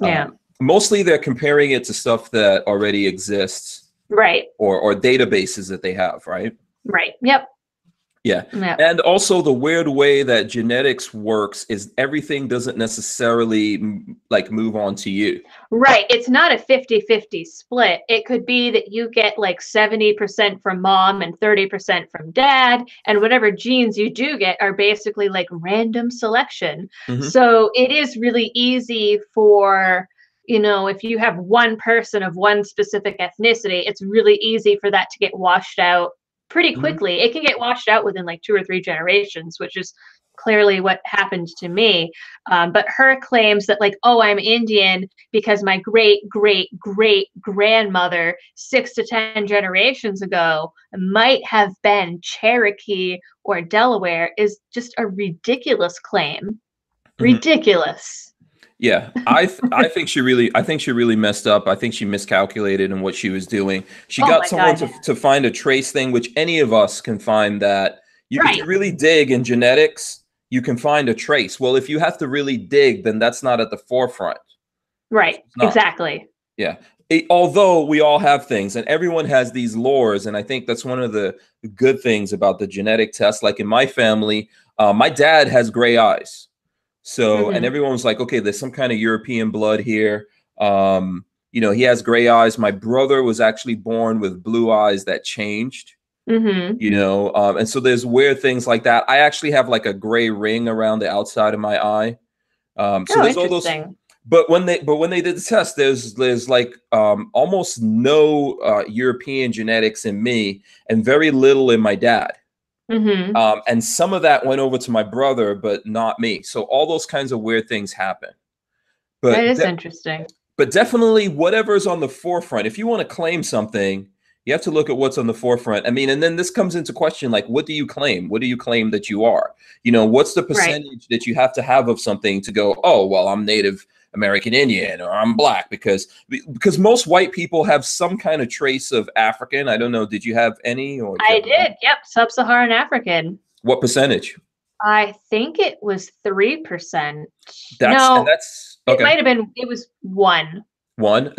Yeah. Mostly they're comparing it to stuff that already exists. Right. Or databases that they have, right? Right. Yep. Yeah. Yep. And also the weird way that genetics works is everything doesn't necessarily like move on to you. Right. It's not a 50-50 split. It could be that you get like 70% from mom and 30% from dad, and whatever genes you do get are basically like random selection. So it is really easy for, if you have one person of one specific ethnicity, it's really easy for that to get washed out pretty quickly. It can get washed out within like 2 or 3 generations, which is clearly what happened to me. But her claims that like, oh, I'm Indian because my great, great, great grandmother 6 to 10 generations ago might have been Cherokee or Delaware is just a ridiculous claim. Ridiculous. Yeah, I think she really messed up. I think she miscalculated in what she was doing. She got someone to find a trace thing, which any of us can find that if you really dig in genetics, you can find a trace. Well, if you have to really dig, then that's not at the forefront. Right. Exactly. Yeah. Although we all have things and everyone has these lores. And I think that's one of the good things about the genetic test. Like in my family, my dad has gray eyes. So, and everyone was like, okay, there's some kind of European blood here. You know, he has gray eyes. My brother was actually born with blue eyes that changed, you know, and so there's weird things like that. I actually have like a gray ring around the outside of my eye. So there's all those. But when they did the test, there's like almost no European genetics in me and very little in my dad. And some of that went over to my brother, but not me. So all those kinds of weird things happen. But that is interesting. But definitely whatever's on the forefront, if you want to claim something, you have to look at what's on the forefront. I mean, and then this comes into question, like, what do you claim? What do you claim that you are? You know, what's the percentage that you have to have of something to go, oh, well, I'm Native American Indian or I'm Black, because most white people have some kind of trace of African. I don't know. Did you have any? Or I did. Yep. Sub-Saharan African. What percentage? I think it was 3%. That's okay. It might have been. It was 1.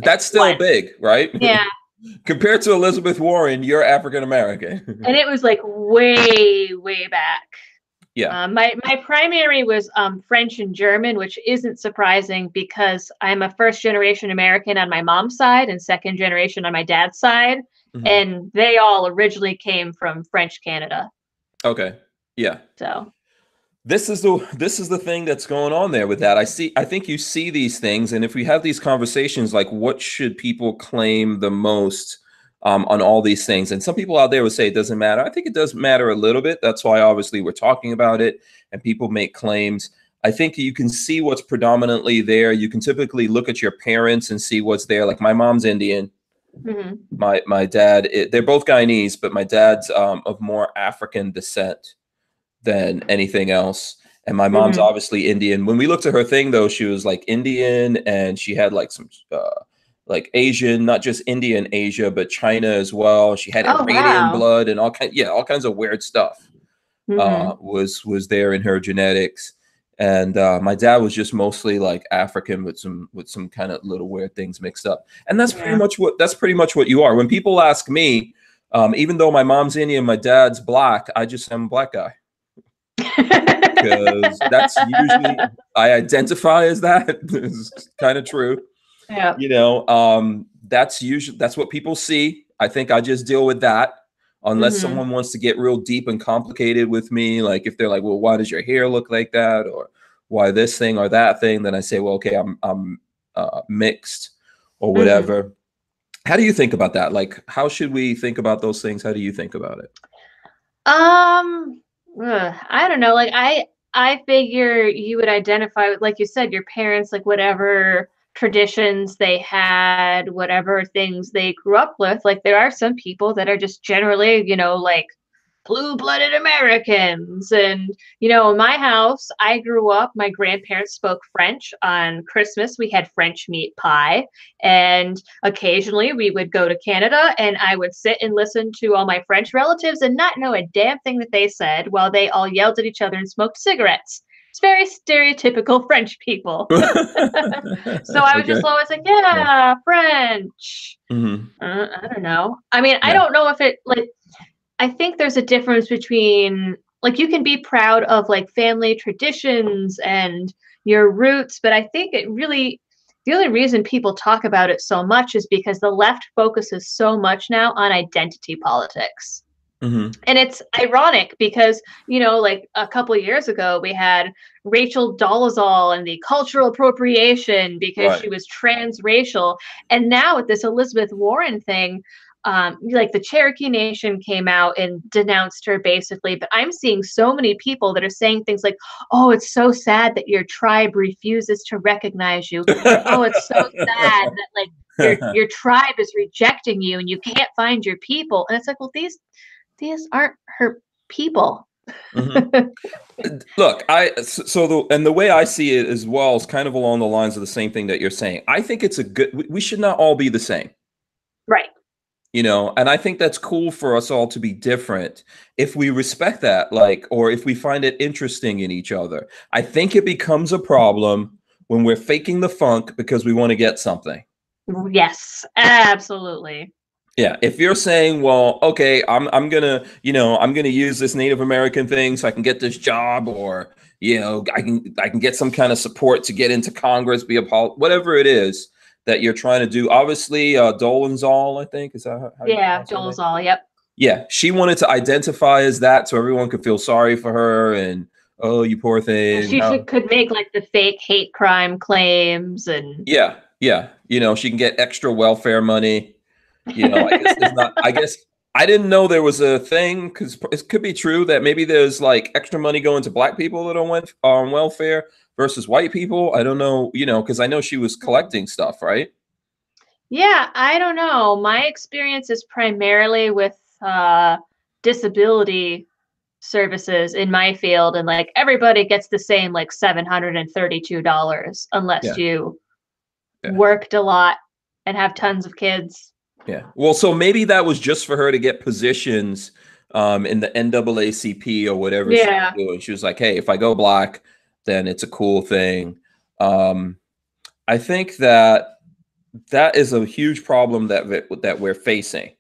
That's still big, right? Yeah. Compared to Elizabeth Warren, you're African American. And it was like way, way back. Yeah. My primary was French and German, which isn't surprising because I'm a first-generation American on my mom's side and second-generation on my dad's side, and they all originally came from French Canada. Okay. Yeah. So this is the thing that's going on there with that. I think you see these things, and if we have these conversations, like what should people claim the most on all these things? And some people out there would say it doesn't matter. I think it does matter a little bit. That's why obviously we're talking about it and people make claims. I think you can see what's predominantly there. You can typically look at your parents and see what's there. Like my mom's Indian. My dad, they're both Guyanese, but my dad's of more African descent than anything else. And my mom's obviously Indian. When we looked at her thing, though, she was like Indian, and she had like some like Asian, not just Indian Asia, but China as well. She had Iranian blood and all kinds of weird stuff was there in her genetics. And my dad was just mostly like African with some kind of little weird things mixed up. And that's pretty much what you are. When people ask me, even though my mom's Indian, my dad's Black, I just am a Black guy. Because that's usually I identify as that. It's kind of true. Yeah. You know, that's what people see. I think I just deal with that unless someone wants to get real deep and complicated with me. Like if they're like, well, why does your hair look like that? Or why this thing or that thing? Then I say, well, okay, I'm mixed or whatever. How do you think about that? Like, how should we think about those things? How do you think about it? I don't know. Like I figure you would identify with, like you said, your parents, like whatever traditions they had, whatever things they grew up with. Like there are some people that are just generally, you know, like blue-blooded Americans. And, you know, in my house, I grew up, my grandparents spoke French. On Christmas, we had French meat pie. And occasionally we would go to Canada and I would sit and listen to all my French relatives and not know a damn thing that they said while they all yelled at each other and smoked cigarettes. It's very stereotypical French people. So I was just always like, yeah, French. I don't know. I mean, I don't know if it like, I think there's a difference between like you can be proud of like family traditions and your roots, but I think it really the only reason people talk about it so much is because the left focuses so much now on identity politics. And it's ironic because, you know, like a couple of years ago, we had Rachel Dolezal and the cultural appropriation because she was transracial. And now with this Elizabeth Warren thing, like the Cherokee Nation came out and denounced her basically, but I'm seeing so many people that are saying things like, oh, it's so sad that your tribe refuses to recognize you. Or, oh, it's so sad that like your tribe is rejecting you and you can't find your people. And it's like, well, these aren't her people. Mm-hmm. Look, the way I see it as well is kind of along the lines of the same thing that you're saying. I think it's we should not all be the same. Right. You know, and I think that's cool for us all to be different if we respect that, like, or if we find it interesting in each other. I think it becomes a problem when we're faking the funk because we want to get something. Yes, absolutely. Yeah, if you're saying, well, okay, I'm gonna, I'm gonna use this Native American thing so I can get this job, or I can get some kind of support to get into Congress, be a whatever it is that you're trying to do. Obviously, Dolenzal, I think, is that how yeah, Dolenzal, yep. Yeah, she wanted to identify as that so everyone could feel sorry for her and, oh, you poor thing. She could make like the fake hate crime claims and yeah, she can get extra welfare money. I guess I didn't know there was a thing, because it could be true that maybe there's like extra money going to black people that are on welfare versus white people. I don't know, because I know she was collecting stuff, right? Yeah, I don't know. My experience is primarily with disability services in my field, and like everybody gets the same like $732 unless you worked a lot and have tons of kids. Yeah. Well, so maybe that was just for her to get positions in the NAACP or whatever she was doing. She was like, hey, if I go black, then it's a cool thing. I think that is a huge problem that we're facing.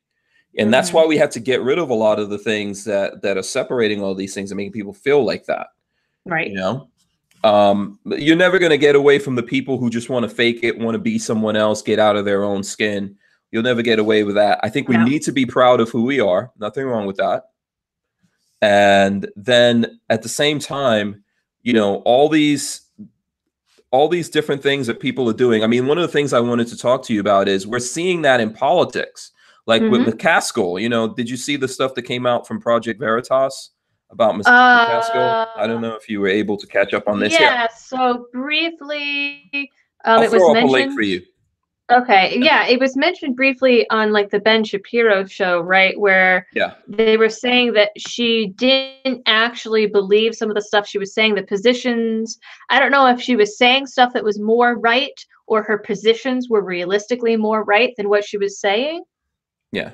And that's why we have to get rid of a lot of the things that are separating all these things and making people feel like that. Right. You're never going to get away from the people who just want to fake it, want to be someone else, get out of their own skin. You'll never get away with that. I think we need to be proud of who we are. Nothing wrong with that. And then at the same time, all these different things that people are doing. I mean, one of the things I wanted to talk to you about is we're seeing that in politics, like with McCaskill. Did you see the stuff that came out from Project Veritas about McCaskill? I don't know if you were able to catch up on this. Yeah. So briefly, I'll it throw was up mentioned. A link for you. Okay. Yeah. It was mentioned briefly on like the Ben Shapiro show, right? Where they were saying that she didn't actually believe some of the stuff she was saying, the positions. I don't know if she was saying stuff that was more right or her positions were realistically more right than what she was saying. Yeah.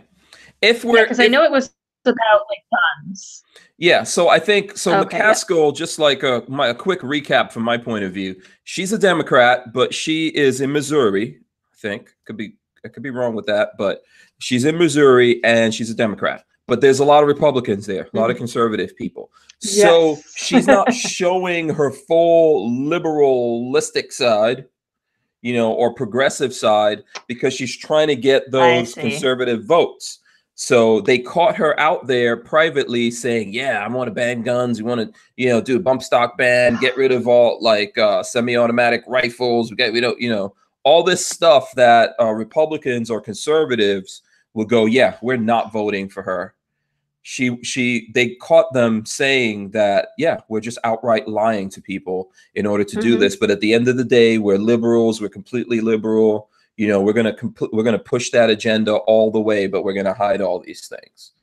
Because I know it was about like guns. Yeah, so I think McCaskill, just like a quick recap from my point of view, she's a Democrat, but she is in Missouri. I think I could be wrong with that, but she's in Missouri and she's a Democrat. But there's a lot of Republicans there, a lot of conservative people. Yes. So she's not showing her full liberalistic side, or progressive side, because she's trying to get those conservative votes. So they caught her out there privately saying, yeah, I want to ban guns. We want to, do a bump stock ban, get rid of all like semi-automatic rifles. All this stuff that Republicans or conservatives will go, yeah, we're not voting for her. They caught them saying that, yeah, we're just outright lying to people in order to do this. But at the end of the day, we're liberals. We're completely liberal. We're gonna push that agenda all the way, but we're gonna hide all these things.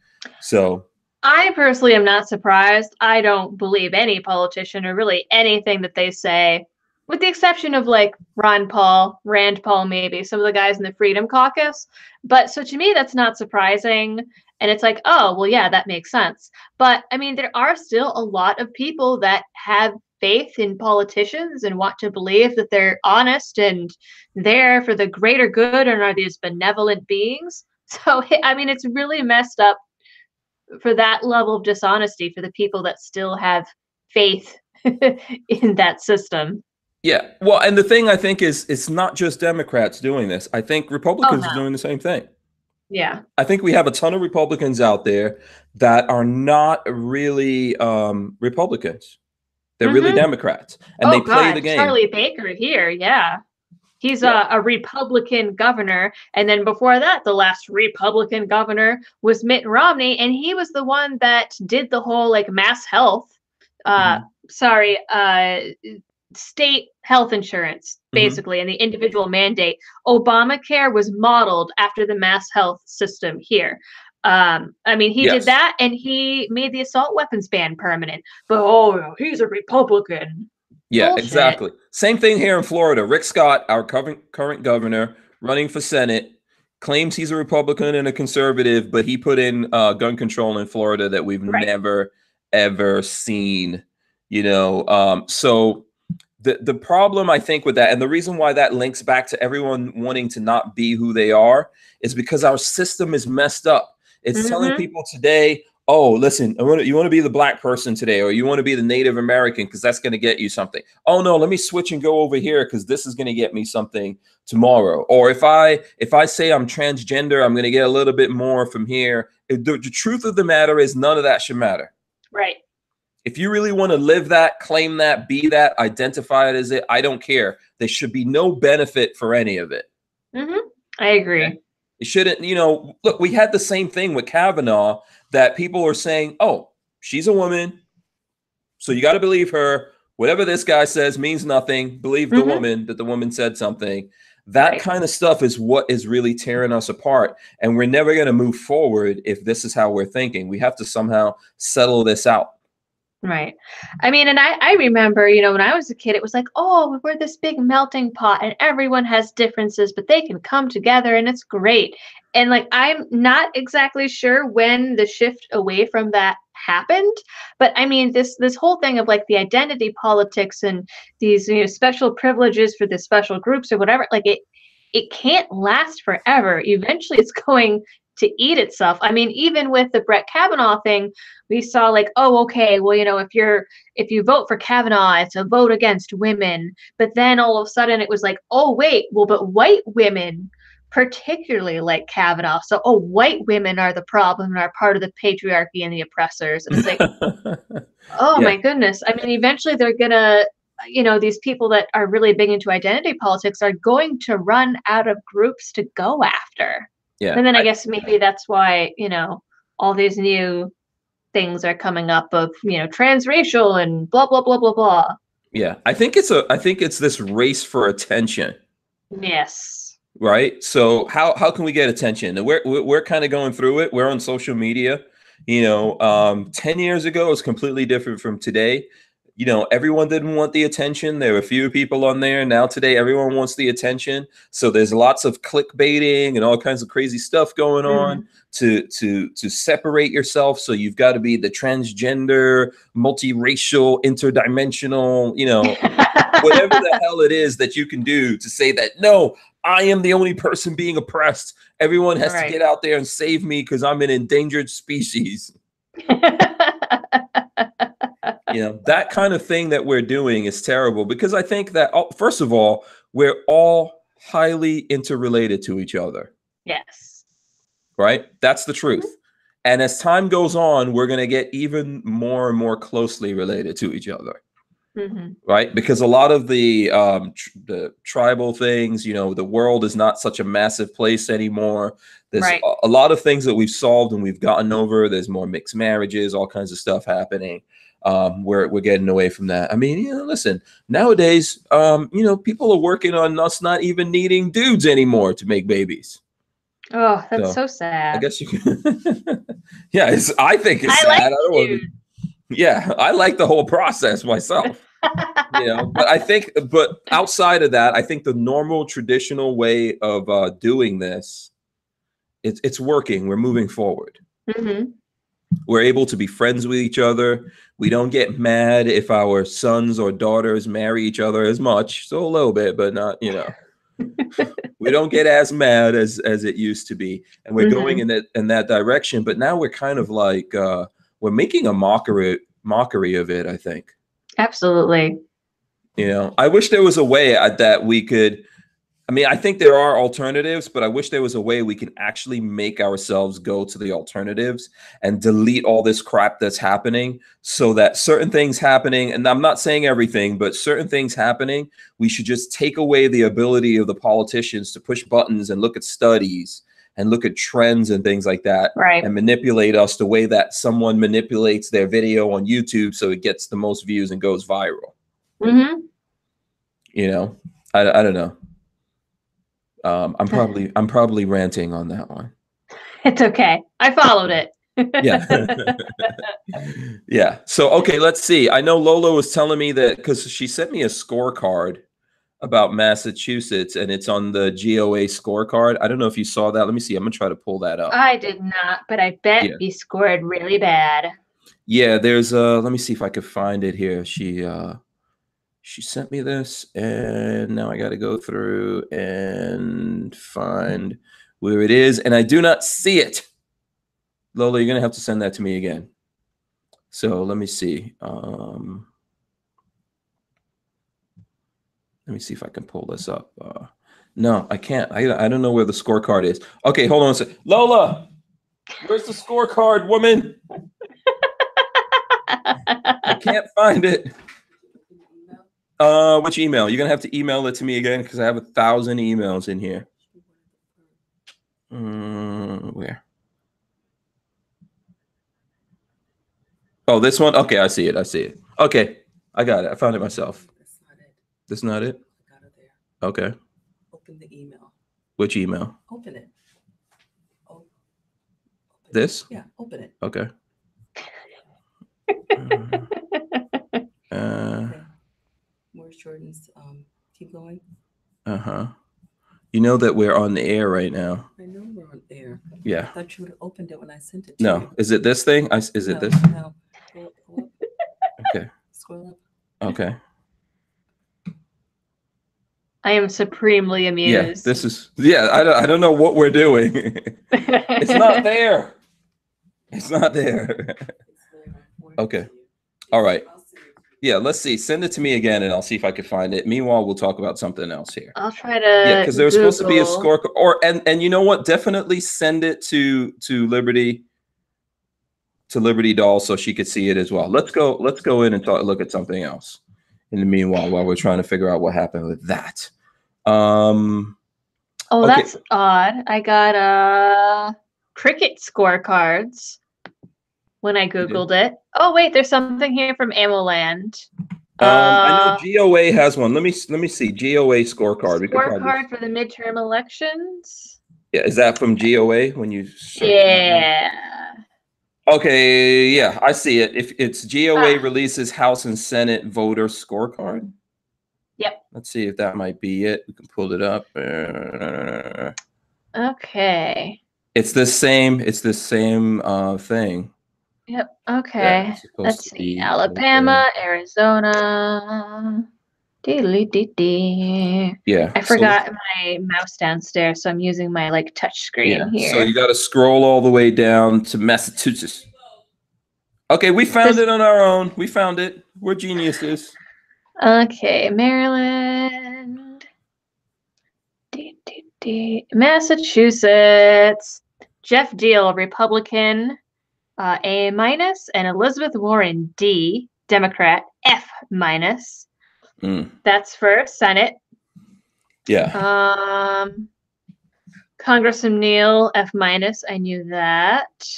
So I personally am not surprised. I don't believe any politician or really anything that they say, with the exception of like Rand Paul, maybe some of the guys in the Freedom Caucus. But so to me, that's not surprising. And it's like, oh, well, yeah, that makes sense. But I mean, there are still a lot of people that have faith in politicians and want to believe that they're honest and there for the greater good and are these benevolent beings. So, I mean, it's really messed up for that level of dishonesty for the people that still have faith in that system. Yeah. Well, and the thing I think is it's not just Democrats doing this. I think Republicans are doing the same thing. Yeah. I think we have a ton of Republicans out there that are not really Republicans. They're really Democrats, and they play the game. Charlie Baker here, yeah. He's a Republican governor. And then before that, the last Republican governor was Mitt Romney. And he was the one that did the whole like mass health, state health insurance, basically, and the individual mandate. Obamacare was modeled after the mass health system here. I mean, he did that, and he made the assault weapons ban permanent. But he's a Republican. Yeah, Bullshit. exactly. Same thing here in Florida. Rick Scott, our current governor, running for Senate, claims he's a Republican and a conservative, but he put in gun control in Florida that we've never, ever seen. You know, so the problem, I think, with that, and the reason why that links back to everyone wanting to not be who they are, is because our system is messed up. It's telling people today, oh, listen, you want to be the black person today, or you want to be the Native American because that's going to get you something. Oh, no, let me switch and go over here because this is going to get me something tomorrow. Or if I say I'm transgender, I'm going to get a little bit more from here. The truth of the matter is none of that should matter. Right. If you really want to live that, claim that, be that, identify it as it, I don't care. There should be no benefit for any of it. I agree. Okay? It shouldn't, you know, look, we had the same thing with Kavanaugh, that people are saying, oh, she's a woman, so you got to believe her. Whatever this guy says means nothing. Believe the woman, that the woman said something. That kind of stuff is what is really tearing us apart. And we're never going to move forward if this is how we're thinking. We have to somehow settle this out. Right. I mean, and I remember, you know, when I was a kid, it was like, oh, we're this big melting pot and everyone has differences, but they can come together and it's great. And like, I'm not exactly sure when the shift away from that happened, but I mean, this whole thing of like the identity politics and these, you know, special privileges for the special groups or whatever, like it can't last forever. Eventually it's going to eat itself. I mean, even with the Brett Kavanaugh thing, we saw like, oh, okay, well, you know, if you vote for Kavanaugh, it's a vote against women. But then all of a sudden it was like, oh, wait, well, but white women particularly like Kavanaugh. So, oh, white women are the problem and are part of the patriarchy and the oppressors. And it's like, oh my goodness. I mean, eventually they're gonna, you know, these people that are really big into identity politics are going to run out of groups to go after. Yeah. And then I guess maybe that's why, you know, all these new things are coming up of, you know, transracial and blah, blah, blah, blah, blah. Yeah. I think it's this race for attention. Yes. Right. So how can we get attention? And we're kind of going through it. We're on social media, you know, 10 years ago, it was completely different from today. You know, everyone didn't want the attention. There were few people on there. Now today, everyone wants the attention. So there's lots of clickbaiting and all kinds of crazy stuff going on to separate yourself. So you've got to be the transgender, multiracial, interdimensional, you know, whatever the hell it is that you can do to say that, no, I am the only person being oppressed. Everyone has to get out there and save me because I'm an endangered species. You know, that kind of thing that we're doing is terrible because I think that, first of all, we're all highly interrelated to each other. Yes. Right? That's the truth. And as time goes on, we're going to get even more and more closely related to each other. Right? Because a lot of the tribal things, you know, the world is not such a massive place anymore. There's a lot of things that we've solved and we've gotten over. There's more mixed marriages, all kinds of stuff happening. We're getting away from that. I mean, you know, listen, nowadays, you know, people are working on us not even needing dudes anymore to make babies. Oh, that's so sad. I guess you can. Yeah, I think it's sad. Yeah, I like the whole process myself. You know, but outside of that, I think the normal traditional way of doing this, it's working. We're moving forward. We're able to be friends with each other. We don't get mad if our sons or daughters marry each other as much. So a little bit, but not, you know, we don't get as mad as it used to be. And we're going in that direction. But now we're kind of like, we're making a mockery of it, I think. Absolutely. You know, I wish there was a way that we could I mean, I think there are alternatives, but I wish there was a way we can actually make ourselves go to the alternatives and delete all this crap that's happening, so that certain things happening, and I'm not saying everything, but certain things happening, we should just take away the ability of the politicians to push buttons and look at studies and look at trends and things like that, right, and manipulate us the way that someone manipulates their video on YouTube so it gets the most views and goes viral. Mm-hmm. You know, I don't know. I'm probably ranting on that one. It's okay. I followed it. Yeah. Yeah. So, okay, let's see. I know Lola was telling me that because she sent me a scorecard about Massachusetts, and it's on the GOA scorecard. I don't know if you saw that. Let me see. I'm gonna try to pull that up. I did not, but I bet we scored really bad. Yeah, there's let me see if I could find it here. She sent me this, and now I got to go through and find where it is, and I do not see it. Lola, you're gonna have to send that to me again. So let me see. Let me see if I can pull this up. No, I can't. I don't know where the scorecard is. Okay, hold on a second. Lola, where's the scorecard, woman? I can't find it. Which email? You're gonna have to email it to me again because I have 1,000 emails in here. Where? Oh, this one? Okay, I see it. I see it. Okay, I got it. I found it myself. That's not it. I got it there. Okay. Open the email. Which email? Open it. Open this? Yeah, open it. Okay. Okay. Where's Jordan's? Keep going. You know that we're on the air right now. I know we're on air. Yeah. I thought you would have opened it when I sent it to No. you. Is it this thing? Is it No, this? No. Go up. Okay. Scroll up. Okay. I am supremely amused. Yeah, this is, yeah, I don't know what we're doing. It's not there. It's not there. Okay. All right. Yeah, let's see. Send it to me again, and I'll see if I can find it. Meanwhile, we'll talk about something else here. I'll try to. Yeah, because there's supposed to be a Google. score, or and you know what? Definitely send it to Liberty Doll so she could see it as well. Let's go in and look at something else in the meanwhile while we're trying to figure out what happened with that. Oh, okay. That's odd. I got cricket scorecards when I Googled it. Oh, wait, there's something here from AmmoLand. I know GOA has one. Let me see. GOA scorecard. Scorecard for the midterm elections. Yeah, is that from GOA when you search? Yeah. Okay, yeah, I see it. If it's GOA releases House and Senate voter scorecard. Yep. Let's see if that might be it. We can pull it up. Okay. It's the same thing. Yep. Okay. Yeah, let's see. Alabama, Arizona. Yeah. I forgot my mouse downstairs, so I'm using my touch screen here. So you got to scroll all the way down to Massachusetts. Okay, we found it on our own. We found it. We're geniuses. Okay, Maryland, Massachusetts. Jeff Deal, Republican, A-, and Elizabeth Warren, D, Democrat, F-. That's for Senate. Yeah. Congressman Neal, F-. I knew that.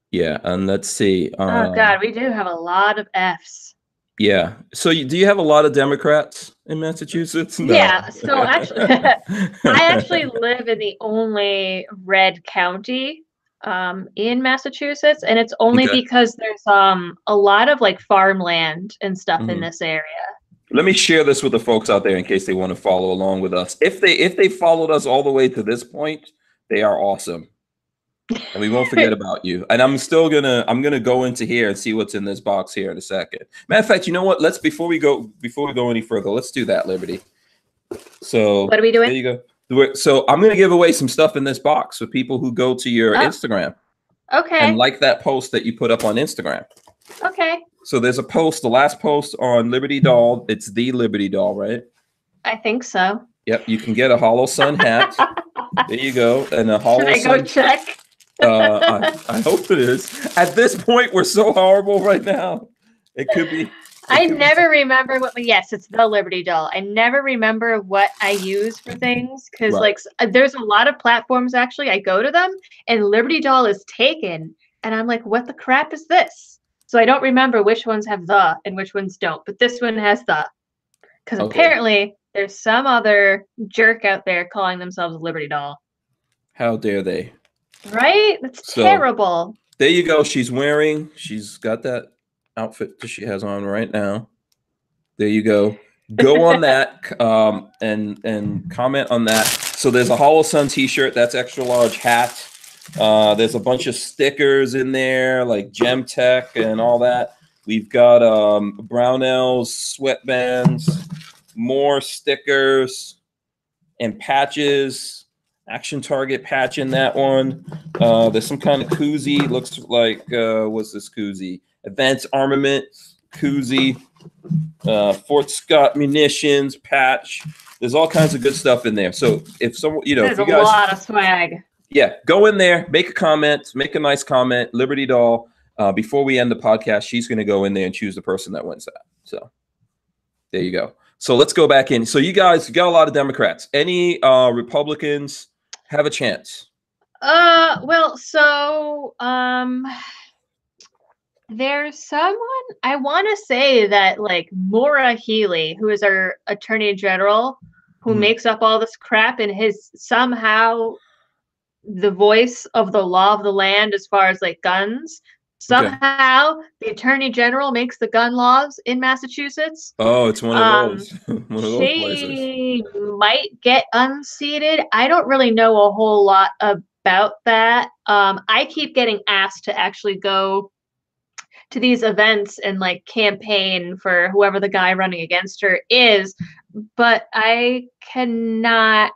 Yeah, and let's see. Oh God, we do have a lot of Fs. Yeah. So do you have a lot of Democrats in Massachusetts? No. Yeah. So actually, I actually live in the only red county in Massachusetts, and it's only because there's a lot of farmland and stuff in this area. Let me share this with the folks out there in case they want to follow along with us. If they followed us all the way to this point, they are awesome. And we won't forget about you. And I'm gonna go into here and see what's in this box here in a second. Matter of fact, you know what? Let's before we go any further, let's do that, Liberty. So what are we doing? There you go. So I'm gonna give away some stuff in this box for people who go to your Instagram. Okay. And like that post that you put up on Instagram. Okay. So there's a post, the last post on Liberty Doll. It's the Liberty Doll, right? I think so. Yep, you can get a Hollow Sun hat. There you go, and a Hollow Should I Sun. go check? I hope it is. At this point, we're so horrible right now. It could be. I never remember what. Yes, it's the Liberty Doll. I never remember what I use for things because, Right. there's a lot of platforms actually. I go to them and Liberty Doll is taken, and I'm like, what the crap is this? So I don't remember which ones have the and which ones don't. But this one has the, because apparently there's some other jerk out there calling themselves Liberty Doll. How dare they? Right? That's terrible. There you go. She's got that outfit that she has on right now. There you go. Go on that and comment on that. So there's a Hollow Sun t-shirt. That's extra large hat. There's a bunch of stickers in there like Gem Tech and all that. We've got Barnauls sweatbands, more stickers and patches. Action Target patch in that one. There's some kind of koozie. Looks like what's this koozie? Advanced Armament koozie. Fort Scott munitions patch. There's all kinds of good stuff in there. So if someone, there's if you guys, a lot of swag. Yeah, go in there, make a comment, make a nice comment. Liberty Doll. Before we end the podcast, she's going to go in there and choose the person that wins that. So there you go. So let's go back in. So you guys got a lot of Democrats. Any Republicans have a chance? Well, so there's someone, I want to say that like Maura Healey, who is our Attorney General, who makes up all this crap and is somehow the voice of the law of the land as far as like guns. Somehow the Attorney General makes the gun laws in Massachusetts. Oh, it's one of those. One of those She places. might get unseated. I don't really know a whole lot about that. I keep getting asked to actually go to these events and like campaign for whoever the guy running against her is, but I cannot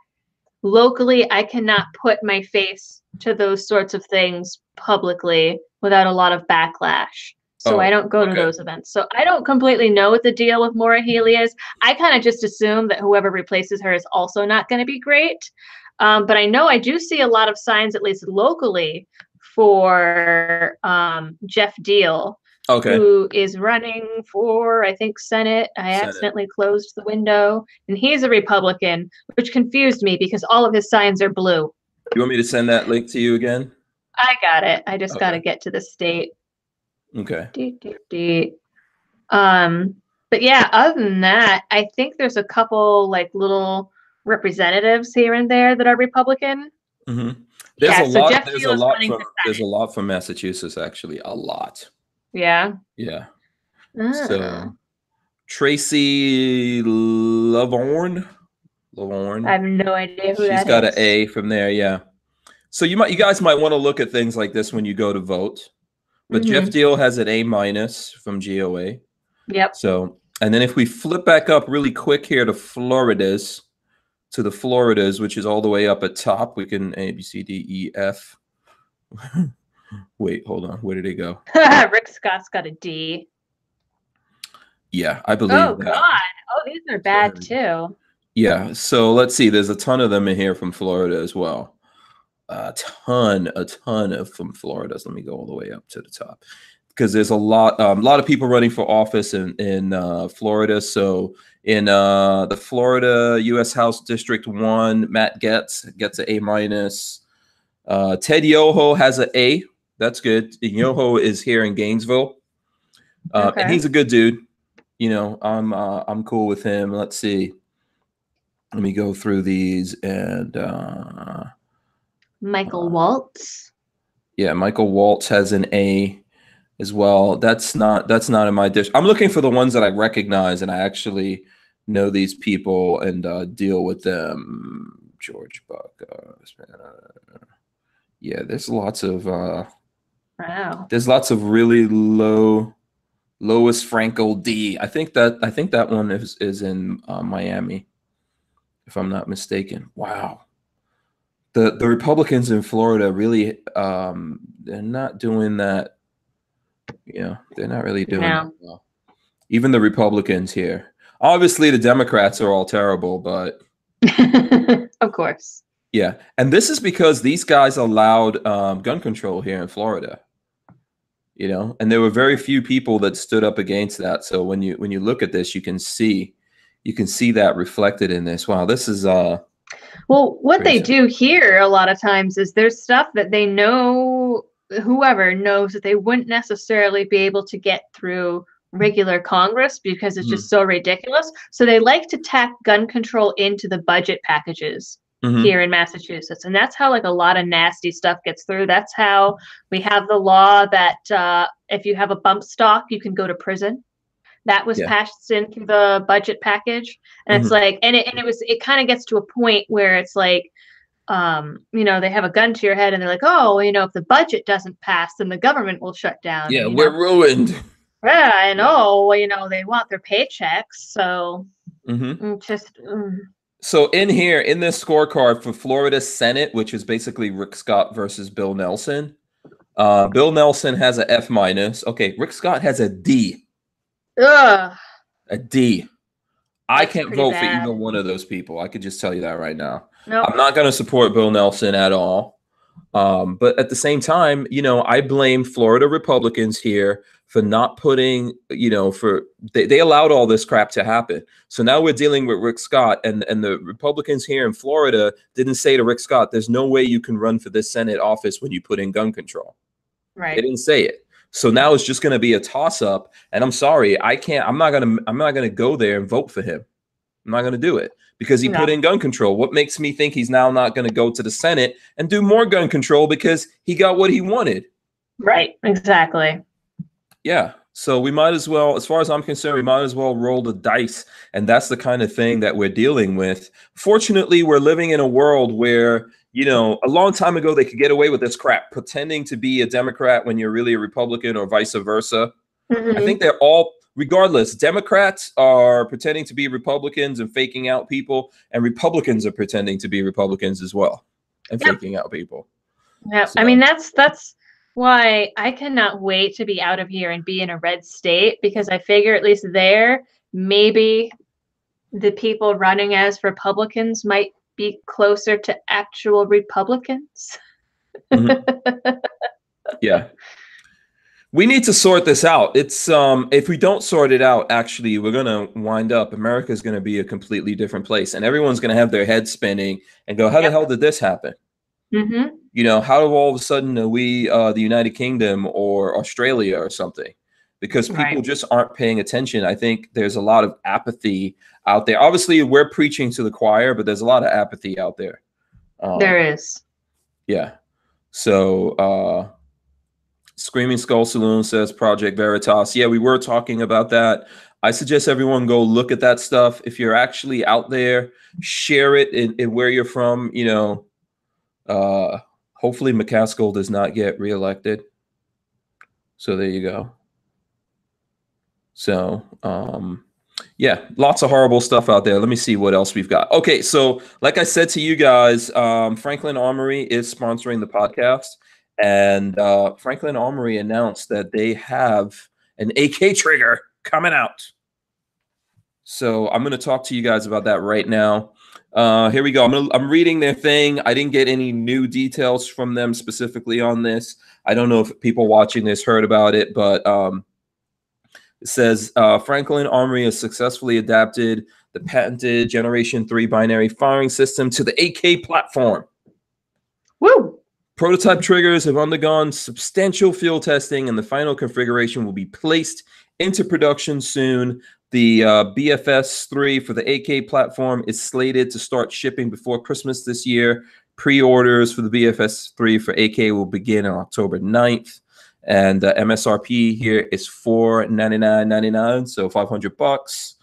put my face to those sorts of things publicly without a lot of backlash. So I don't go to those events. So I don't completely know what the deal with Maura Healey is. I kind of just assume that whoever replaces her is also not going to be great. But I know I do see a lot of signs, at least locally, for Jeff Deal, who is running for, I think, Senate. I accidentally closed the window. And he's a Republican, which confused me because all of his signs are blue. You want me to send that link to you again? I got it. I just got to get to the state. Okay. But yeah, other than that, I think there's a couple like little representatives here and there that are Republican. There's a lot from Massachusetts, actually. A lot. Yeah. Yeah. So Tracy Lavorne. I have no idea who that is. She's got an A from there, yeah. So you guys might want to look at things like this when you go to vote. But Jeff Deal has an A- from GOA. Yep. So, and then if we flip back up really quick here to the Floridas, which is all the way up at top, we can A, B, C, D, E, F. Wait, hold on. Where did it go? Rick Scott's got a D. Yeah, I believe that. God. Oh, these are bad too. Yeah. So let's see. There's a ton of them in here from Florida as well. A ton of from Florida. So let me go all the way up to the top because there's a lot of people running for office in Florida. So in the Florida U.S. House District 1, Matt gets an A-. Ted Yoho has an A. That's good. Yoho is here in Gainesville, and he's a good dude. I'm cool with him. Let's see. Let me go through these and Michael Waltz. Yeah, Michael Waltz has an A as well. That's not in my dish. I'm looking for the ones that I recognize and I actually know these people and deal with them. George Buck. Yeah, there's lots of wow. There's lots of really Lois Franco D. I think that one is in Miami, if I'm not mistaken. Wow. The Republicans in Florida really they're not doing that. They're not really doing that well. Even the Republicans here. Obviously the Democrats are all terrible, but Of course. Yeah, and this is because these guys allowed gun control here in Florida. And there were very few people that stood up against that. So when you look at this, you can see that reflected in this. Wow, this is well, what crazy. they do here a lot of times is there's stuff that they know, whoever knows that they wouldn't necessarily be able to get through regular Congress because it's just so ridiculous. So they like to tack gun control into the budget packages here in Massachusetts. And that's how like a lot of nasty stuff gets through. That's how we have the law that if you have a bump stock, you can go to prison. That was passed in through the budget package. And it's like, and it kind of gets to a point where it's like, they have a gun to your head and they're like, oh, if the budget doesn't pass, then the government will shut down. Yeah, we're ruined. Yeah, I know. They want their paychecks. So So in this scorecard for Florida Senate, which is basically Rick Scott versus Bill Nelson, Bill Nelson has a F-. Okay, Rick Scott has a D. Ugh. A D. I That's can't pretty vote bad. for either one of those people. I could just tell you that right now. Nope. I'm not going to support Bill Nelson at all. But at the same time, I blame Florida Republicans here for not putting, they allowed all this crap to happen. So now we're dealing with Rick Scott, and the Republicans here in Florida didn't say to Rick Scott, there's no way you can run for this Senate office when you put in gun control. Right. They didn't say it. So now it's just going to be a toss up. And I'm sorry, I'm not going to go there and vote for him. I'm not going to do it because he put in gun control. What makes me think he's now not going to go to the Senate and do more gun control because he got what he wanted? Right. Exactly. Yeah. So we might as well, as far as I'm concerned, we might as well roll the dice. And that's the kind of thing that we're dealing with. Fortunately, we're living in a world where, a long time ago, they could get away with this crap, pretending to be a Democrat when you're really a Republican or vice versa. I think they're all, regardless, Democrats are pretending to be Republicans and faking out people, and Republicans are pretending to be Republicans as well and faking out people. Yeah. So. I mean, that's why I cannot wait to be out of here and be in a red state, because I figure at least there, maybe the people running as Republicans might be closer to actual Republicans. Yeah. We need to sort this out. It's if we don't sort it out, actually, we're gonna wind up. America's gonna be a completely different place, and everyone's gonna have their head spinning and go, "How the hell did this happen?" How do all of a sudden are we the United Kingdom or Australia or something? Because people just aren't paying attention. I think there's a lot of apathy out there. Obviously, we're preaching to the choir, but there's a lot of apathy out there. There is. Yeah. So Screaming Skull Saloon says Project Veritas. Yeah, we were talking about that. I suggest everyone go look at that stuff. If you're actually out there, share it in where you're from. Hopefully McCaskill does not get reelected. So there you go. So, yeah, lots of horrible stuff out there. Let me see what else we've got. Okay, so like I said to you guys, Franklin Armory is sponsoring the podcast. And Franklin Armory announced that they have an AK trigger coming out. So I'm going to talk to you guys about that right now. Here we go. I'm reading their thing. I didn't get any new details from them specifically on this. I don't know if people watching this heard about it, but it says Franklin Armory has successfully adapted the patented Generation 3 binary firing system to the AK platform. Woo! Prototype triggers have undergone substantial field testing, and the final configuration will be placed into production soon. The BFS-3 for the AK platform is slated to start shipping before Christmas this year. Pre-orders for the BFS-3 for AK will begin on October 9th. And MSRP here is $499.99, so $500.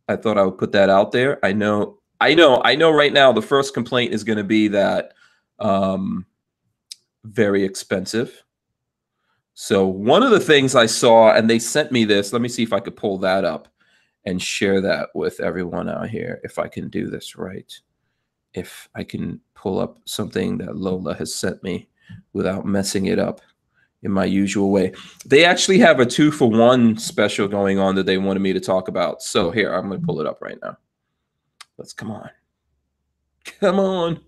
I thought I would put that out there. I know right now the first complaint is going to be that very expensive. So one of the things I saw, and they sent me this, let me see if I could pull that up and share that with everyone out here. If I can do this right, if I can pull up something that Lola has sent me without messing it up in my usual way. They actually have a 2-for-1 special going on that they wanted me to talk about. So here, I'm going to pull it up right now. Let's come on. Come on.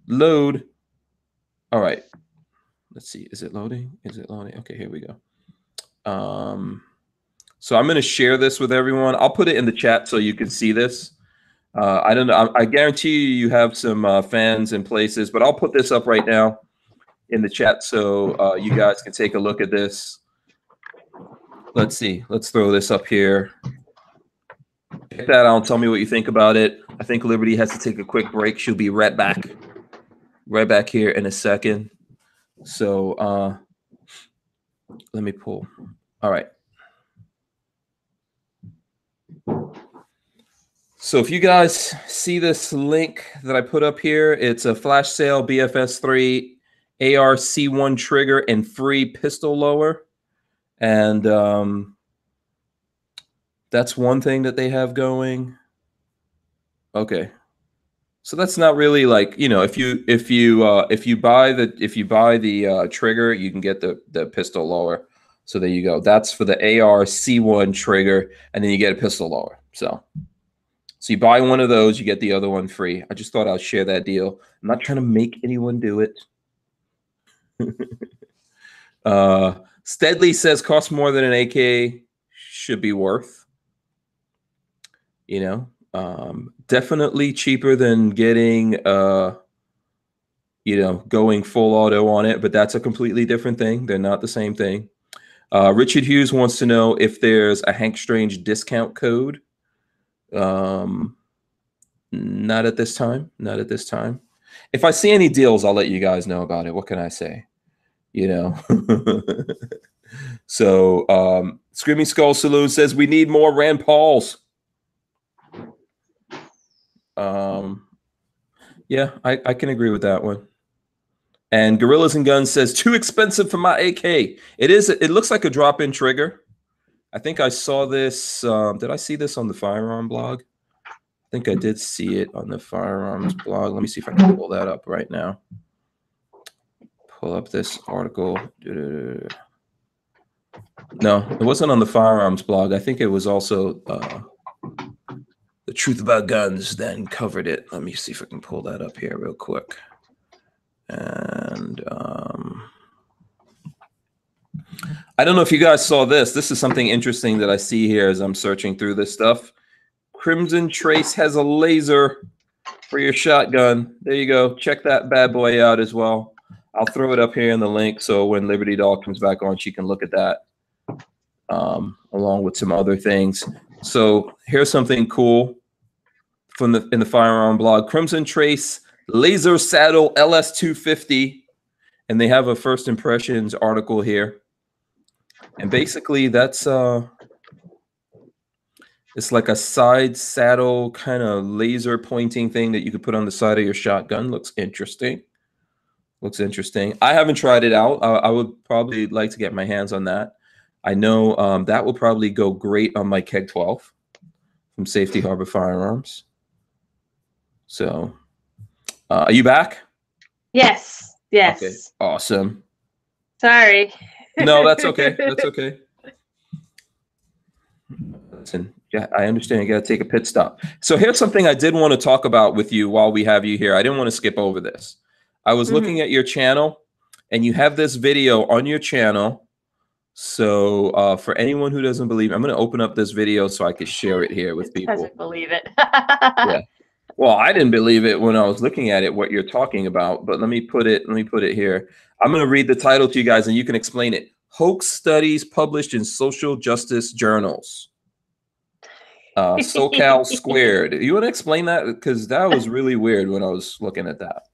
Load. All right. Let's see. Is it loading? Is it loading? Okay, here we go. So I'm going to share this with everyone. I'll put it in the chat so you can see this. I don't know. I guarantee you have some fans in places, but I'll put this up right now in the chat so you guys can take a look at this. Let's see. Let's throw this up here. Check that out. Tell me what you think about it. I think Liberty has to take a quick break. She'll be right back here in a second. So let me pull. All right. So if you guys see this link that I put up here, it's a flash sale BFS3 AR-C1 trigger and free pistol lower. And that's one thing that they have going. Okay. So that's not really like, you know, if you buy the trigger, you can get the pistol lower. So there you go. That's for the AR-C1 trigger, and then you get a pistol lower. So you buy one of those, you get the other one free. I just thought I'd share that deal. I'm not trying to make anyone do it. Steadley says costs more than an AK should be worth. You know, definitely cheaper than getting, you know, going full auto on it, but that's a completely different thing. They're not the same thing. Richard Hughes wants to know if there's a Hank Strange discount code. Not at this time. Not at this time. If I see any deals, I'll let you guys know about it. What can I say? You know. So Screaming Skull Saloon says we need more Rand Pauls. Yeah, I can agree with that one. And Gorillas and Guns says too expensive for my AK. It is. It looks like a drop-in trigger. I think I saw this. Did I see this on the Firearm blog? I think I did see it on the Firearms blog. Let me see if I can pull that up right now. Pull up this article. No, it wasn't on the Firearms blog. I think it was also The Truth About Guns then covered it. Let me see if I can pull that up here real quick. And I don't know if you guys saw this. This is something interesting that I see here as I'm searching through this stuff. Crimson Trace has a laser for your shotgun. There you go. Check that bad boy out as well. I'll throw it up here in the link so when Liberty Doll comes back on, she can look at that along with some other things. So here's something cool from in the Firearm blog. Crimson Trace Laser Saddle LS250. And they have a first impressions article here. And basically that's it's like a side saddle kind of laser pointing thing that you could put on the side of your shotgun. Looks interesting. Looks interesting. I haven't tried it out. I would probably like to get my hands on that. I know that will probably go great on my Keg 12 from Safety Harbor Firearms. So, are you back? Yes. Yes. Okay. Awesome. Sorry. No, that's okay. That's okay. Listen, yeah, I understand. You got to take a pit stop. So here's something I did want to talk about with you while we have you here. I didn't want to skip over this. I was looking at your channel, and you have this video on your channel. So for anyone who doesn't believe, I'm going to open up this video so I can share it here with people. Doesn't believe it. Yeah. Well, I didn't believe it when I was looking at it, what you're talking about, but let me put it here. I'm going to read the title to you guys and you can explain it. Hoax studies published in social justice journals. SoCal Squared. You want to explain that? Because that was really weird when I was looking at that.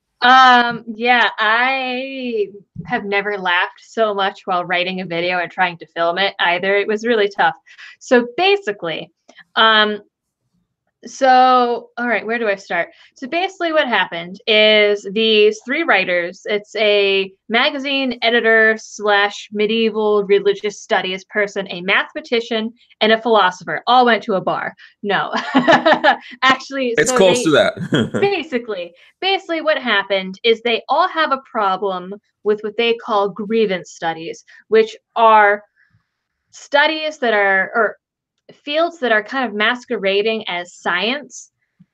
Yeah, I have never laughed so much while writing a video and trying to film it either. It was really tough. So basically, all right, where do I start? So basically what happened is these three writers, it's a magazine editor / medieval religious studies person, a mathematician, and a philosopher, all went to a bar. No, actually. It's close to that. basically what happened is they all have a problem with what they call grievance studies, which are studies that are, or fields that are kind of masquerading as science,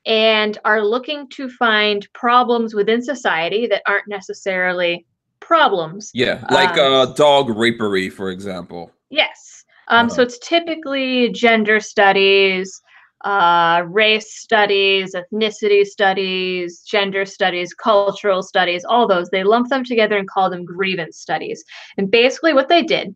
and are looking to find problems within society that aren't necessarily problems. Yeah, like dog rapery, for example. Yes. So it's typically gender studies, race studies, ethnicity studies, gender studies, cultural studies, all those. They lump them together and call them grievance studies. And basically what they did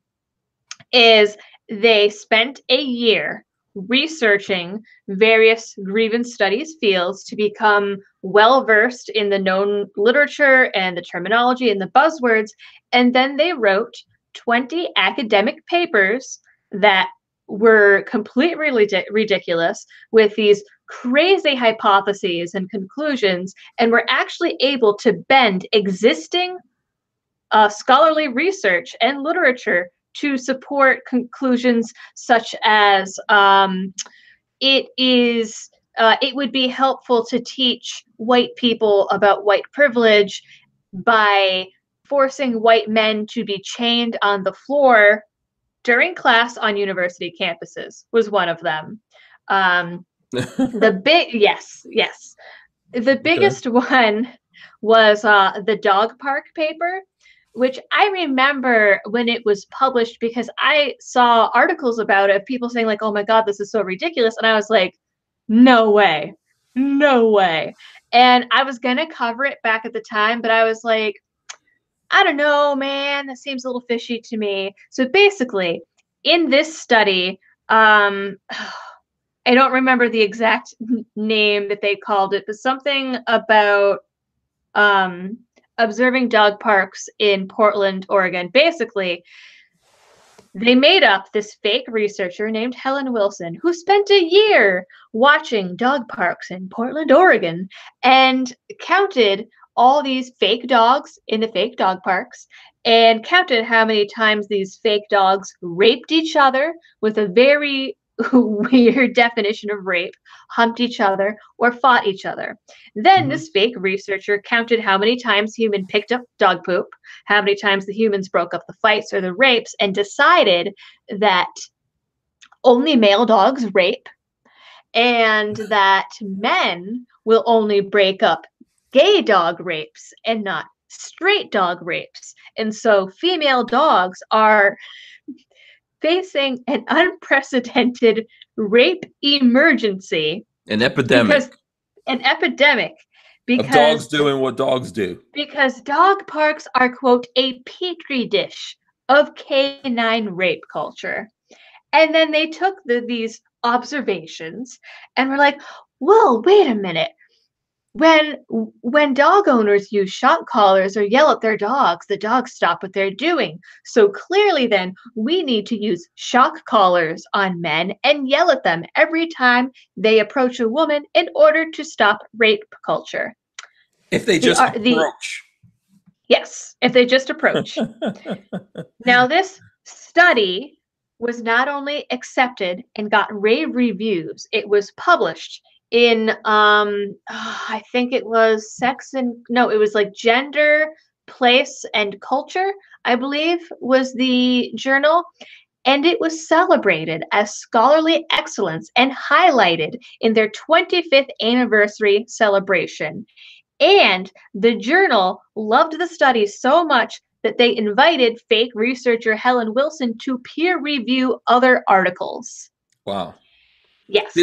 is they spent a year researching various grievance studies fields to become well versed in the known literature and the terminology and the buzzwords. And then they wrote 20 academic papers that were completely ridiculous with these crazy hypotheses and conclusions, and were actually able to bend existing scholarly research and literature to support conclusions such as it would be helpful to teach white people about white privilege by forcing white men to be chained on the floor during class on university campuses was one of them. The biggest one was the dog park paper, which I remember when it was published because I saw articles about it of people saying like, oh my God, this is so ridiculous. And I was like, no way, no way. And I was going to cover it back at the time, but I was like, I don't know, man, that seems a little fishy to me. So basically, in this study, I don't remember the exact name that they called it, but something about observing dog parks in Portland, Oregon. Basically, they made up this fake researcher named Helen Wilson who spent a year watching dog parks in Portland, Oregon, and counted all these fake dogs in the fake dog parks and counted how many times these fake dogs raped each other with a very weird definition of rape, humped each other, or fought each other. Then this fake researcher counted how many times human picked up dog poop, how many times the humans broke up the fights or the rapes, and decided that only male dogs rape and that men will only break up gay dog rapes and not straight dog rapes. And so female dogs are facing an unprecedented rape emergency. An epidemic. Because of dogs doing what dogs do. Because dog parks are, quote, a petri dish of canine rape culture. And then they took these observations and were like, well, wait a minute. When dog owners use shock collars or yell at their dogs, the dogs stop what they're doing. So clearly then we need to use shock collars on men and yell at them every time they approach a woman in order to stop rape culture. If they just approach. Yes, if they just approach. Now this study was not only accepted and got rave reviews, it was published in I think it was it was like Gender, Place, and Culture, I believe was the journal, and it was celebrated as scholarly excellence and highlighted in their 25th anniversary celebration. And the journal loved the study so much that they invited fake researcher Helen Wilson to peer review other articles. Wow. Yes.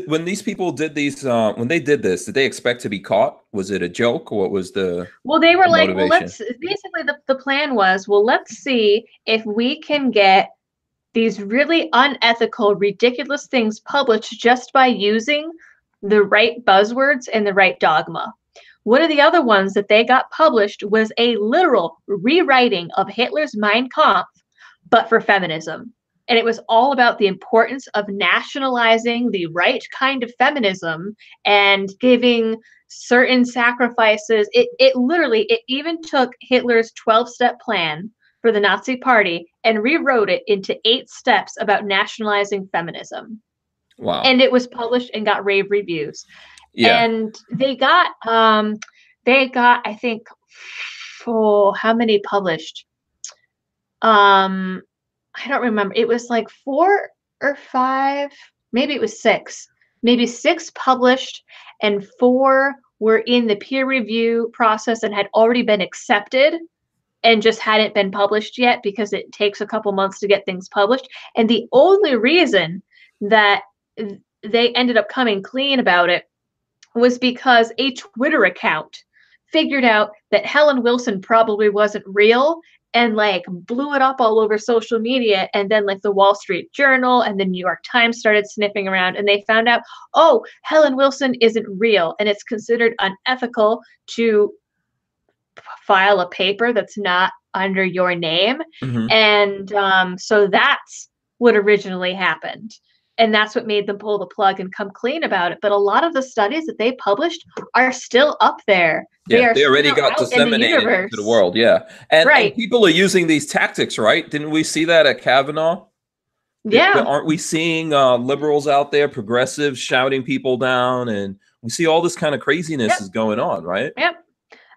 When these people did these, when they did this, did they expect to be caught? Was it a joke? Or what was the Well, they were like, motivation? well, basically the plan was, well, let's see if we can get these really unethical, ridiculous things published just by using the right buzzwords and the right dogma. One of the other ones that they got published was a literal rewriting of Hitler's Mein Kampf, but for feminism. And it was all about the importance of nationalizing the right kind of feminism and giving certain sacrifices. It even took Hitler's 12-step plan for the Nazi Party and rewrote it into 8 steps about nationalizing feminism. Wow. And it was published and got rave reviews. Yeah. And they got I think, how many published? I don't remember. It was like 4 or 5, maybe it was 6 maybe 6 published, and 4 were in the peer review process and had already been accepted and just hadn't been published yet because it takes a couple months to get things published. And the only reason that they ended up coming clean about it was because a Twitter account figured out that Helen Wilson probably wasn't real and like blew it up all over social media. And then like the Wall Street Journal and the New York Times started sniffing around and they found out, oh, Helen Wilson isn't real. And it's considered unethical to file a paper that's not under your name. And so that's what originally happened. And that's what made them pull the plug and come clean about it. But a lot of the studies that they published are still up there. They already got disseminated to the world. Yeah. And people are using these tactics, right? Didn't we see that at Kavanaugh? Yeah. Aren't we seeing liberals out there, progressives shouting people down? And we see all this kind of craziness is going on, right? Yep.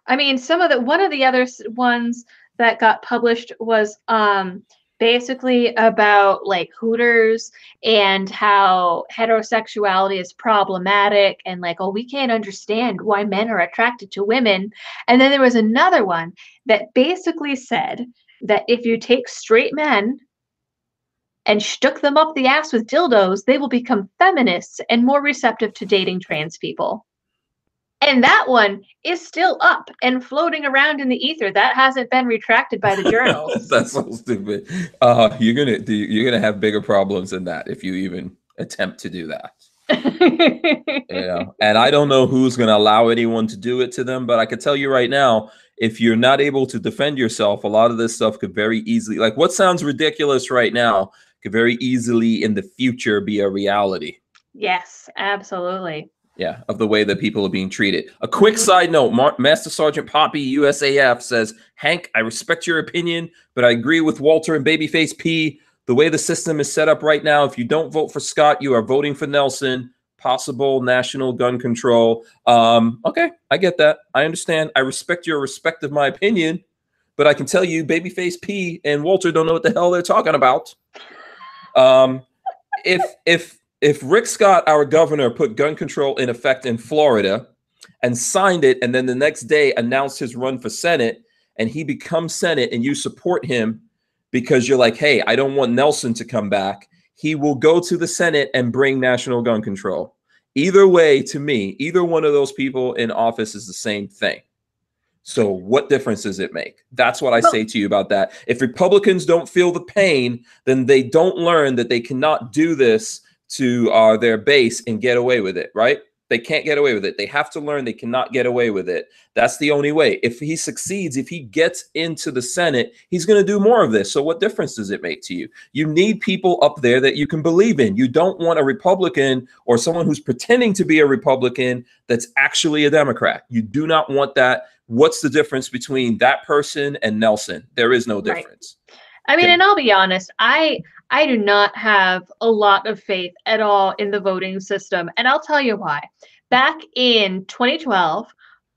I mean, one of the other ones that got published was basically about like Hooters and how heterosexuality is problematic and like, oh, we can't understand why men are attracted to women. And then there was another one that basically said that if you take straight men and stuck them up the ass with dildos, they will become feminists and more receptive to dating trans people. And that one is still up and floating around in the ether. That hasn't been retracted by the journals. That's so stupid. You're gonna have bigger problems than that if you even attempt to do that. Yeah, and I don't know who's gonna allow anyone to do it to them, but I could tell you right now, if you're not able to defend yourself, a lot of this stuff could very easily, like what sounds ridiculous right now, could very easily in the future be a reality. Yes, absolutely. Yeah, of the way that people are being treated. A quick side note, Master Sergeant Poppy, USAF, says, Hank, I respect your opinion, but I agree with Walter and Babyface P. The way the system is set up right now, if you don't vote for Scott, you are voting for Nelson. Possible national gun control. Okay, I get that. I understand. I respect your respect of my opinion, but I can tell you Babyface P and Walter don't know what the hell they're talking about. If Rick Scott, our governor, put gun control in effect in Florida and signed it, and then the next day announced his run for Senate, and he becomes Senate and you support him because you're like, hey, I don't want Nelson to come back, he will go to the Senate and bring national gun control. Either way, to me, either one of those people in office is the same thing. So what difference does it make? That's what I say to you about that. If Republicans don't feel the pain, then they don't learn that they cannot do this to their base and get away with it, right? They can't get away with it. They have to learn they cannot get away with it. That's the only way. If he succeeds, if he gets into the Senate, he's going to do more of this. So what difference does it make to you? You need people up there that you can believe in. You don't want a Republican or someone who's pretending to be a Republican that's actually a Democrat. You do not want that. What's the difference between that person and Nelson? There is no difference. Right. I mean, and I'll be honest, I do not have a lot of faith at all in the voting system. And I'll tell you why. Back in 2012,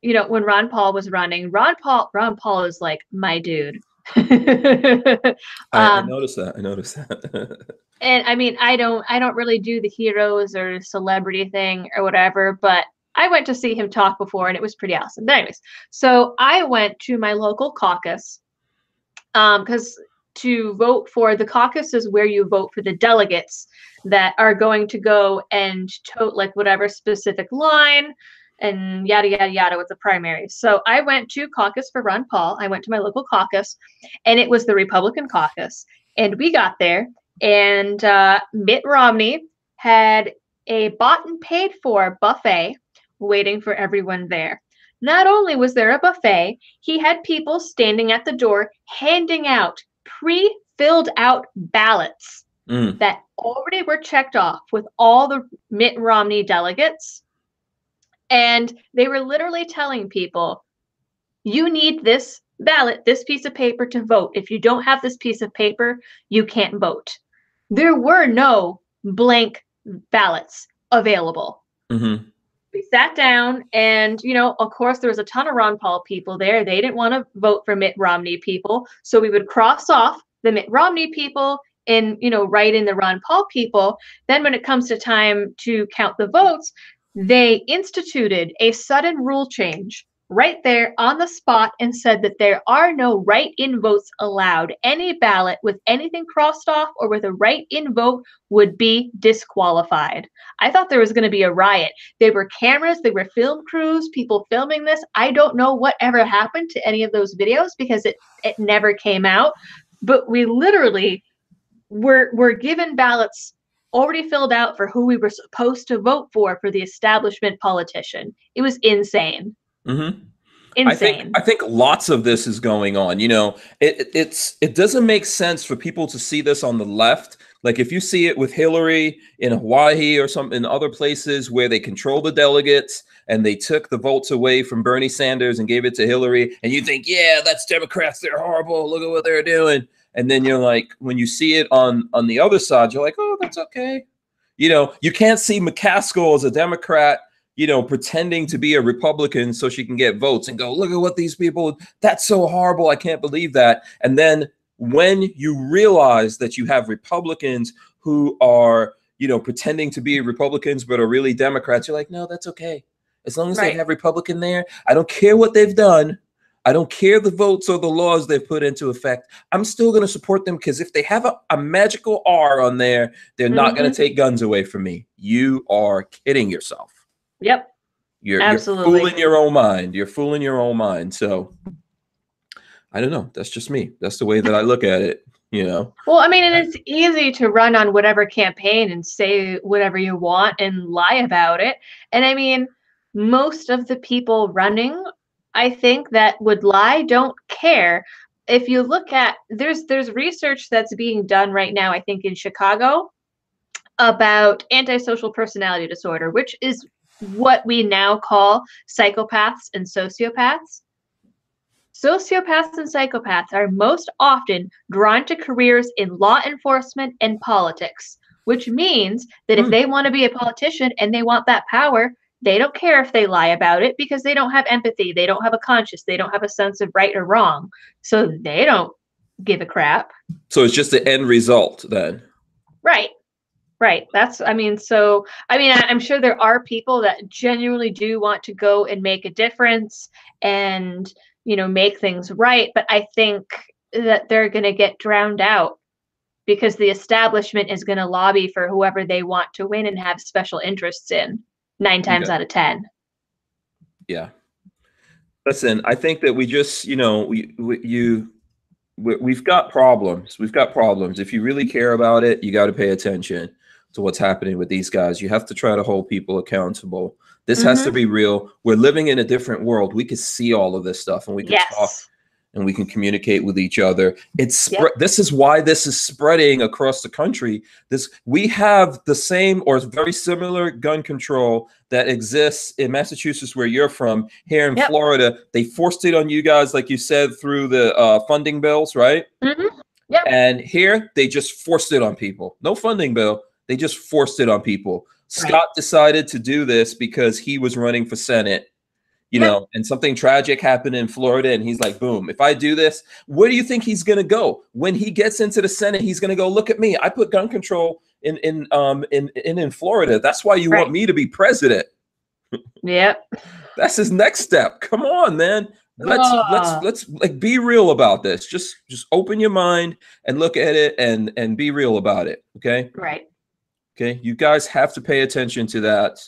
you know, when Ron Paul was running, Ron Paul is like my dude. I noticed that. I noticed that. And I mean, I don't really do the heroes or celebrity thing or whatever, but I went to see him talk before and it was pretty awesome. But anyways, so I went to my local caucus because to vote for the caucus is where you vote for the delegates that are going to go and tote like whatever specific line and yada, yada, yada with the primaries. So I went to caucus for Ron Paul. I went to my local caucus and it was the Republican caucus. And we got there and Mitt Romney had a bought and paid for buffet waiting for everyone there. Not only was there a buffet, he had people standing at the door handing out pre-filled out ballots that already were checked off with all the Mitt Romney delegates. And they were literally telling people, you need this ballot, this piece of paper to vote. If you don't have this piece of paper, you can't vote. There were no blank ballots available. We sat down and, you know, of course, there was a ton of Ron Paul people there. They didn't want to vote for Mitt Romney people. So we would cross off the Mitt Romney people and, write in the Ron Paul people. Then when it comes to time to count the votes, they instituted a sudden rule change right there on the spot and said that there are no write-in votes allowed. Any ballot with anything crossed off or with a write-in vote would be disqualified. I thought there was going to be a riot. There were cameras, there were film crews, people filming this. I don't know what ever happened to any of those videos because it never came out. But we literally were given ballots already filled out for who we were supposed to vote for the establishment politician. It was insane. Mm-hmm. Insane. I think lots of this is going on. It doesn't make sense for people to see this on the left. Like if you see it with Hillary in Hawaii or some in other places where they control the delegates and they took the votes away from Bernie Sanders and gave it to Hillary, and you think, yeah, that's Democrats, they're horrible, look at what they're doing. And then you're like, when you see it on the other side, you're like, oh, that's okay. You can't see McCaskill as a Democrat, pretending to be a Republican so she can get votes and go, look at what these people, that's so horrible. I can't believe that. And then when you realize that you have Republicans who are, pretending to be Republicans, but are really Democrats, you're like, no, that's okay. As long as they have Republican there, I don't care what they've done. I don't care the votes or the laws they've put into effect. I'm still going to support them because if they have a magical R on there, they're not going to take guns away from me. You are kidding yourself. Yep. You're fooling your own mind. You're fooling your own mind. So I don't know. That's just me. That's the way that I look at it, Well, I mean, and it's easy to run on whatever campaign and say whatever you want and lie about it. And I mean, most of the people running, I think, that would lie don't care. If you look at, there's research that's being done right now, I think in Chicago, about antisocial personality disorder, which is what we now call psychopaths and sociopaths. Sociopaths and psychopaths are most often drawn to careers in law enforcement and politics, which means that if they want to be a politician and they want that power, they don't care if they lie about it because they don't have empathy. They don't have a conscience. They don't have a sense of right or wrong. So they don't give a crap. So it's just the end result then. Right. I'm sure there are people that genuinely do want to go and make a difference and, make things right. But I think that they're going to get drowned out because the establishment is going to lobby for whoever they want to win and have special interests in 9 times out of 10. Yeah. Listen, I think that we just, we've got problems. We've got problems. If you really care about it, you got to pay attention to what's happening with these guys. You have to try to hold people accountable. This has to be real. We're living in a different world. We can see all of this stuff and we can talk and we can communicate with each other. This is why this is spreading across the country. We have the same or very similar gun control that exists in Massachusetts, where you're from. Here in Florida, they forced it on you guys, like you said, through the funding bills, right? Yep. And here they just forced it on people. No funding bill. They just forced it on people. Scott decided to do this because he was running for Senate. And something tragic happened in Florida, and he's like, boom, if I do this, where do you think he's going to go? When he gets into the Senate, he's going to go, look at me. I put gun control in Florida. That's why you want me to be president. Yep. That's his next step. Come on, man. Let's like be real about this. Just open your mind and look at it and be real about it. Okay. Right. Okay. You guys have to pay attention to that.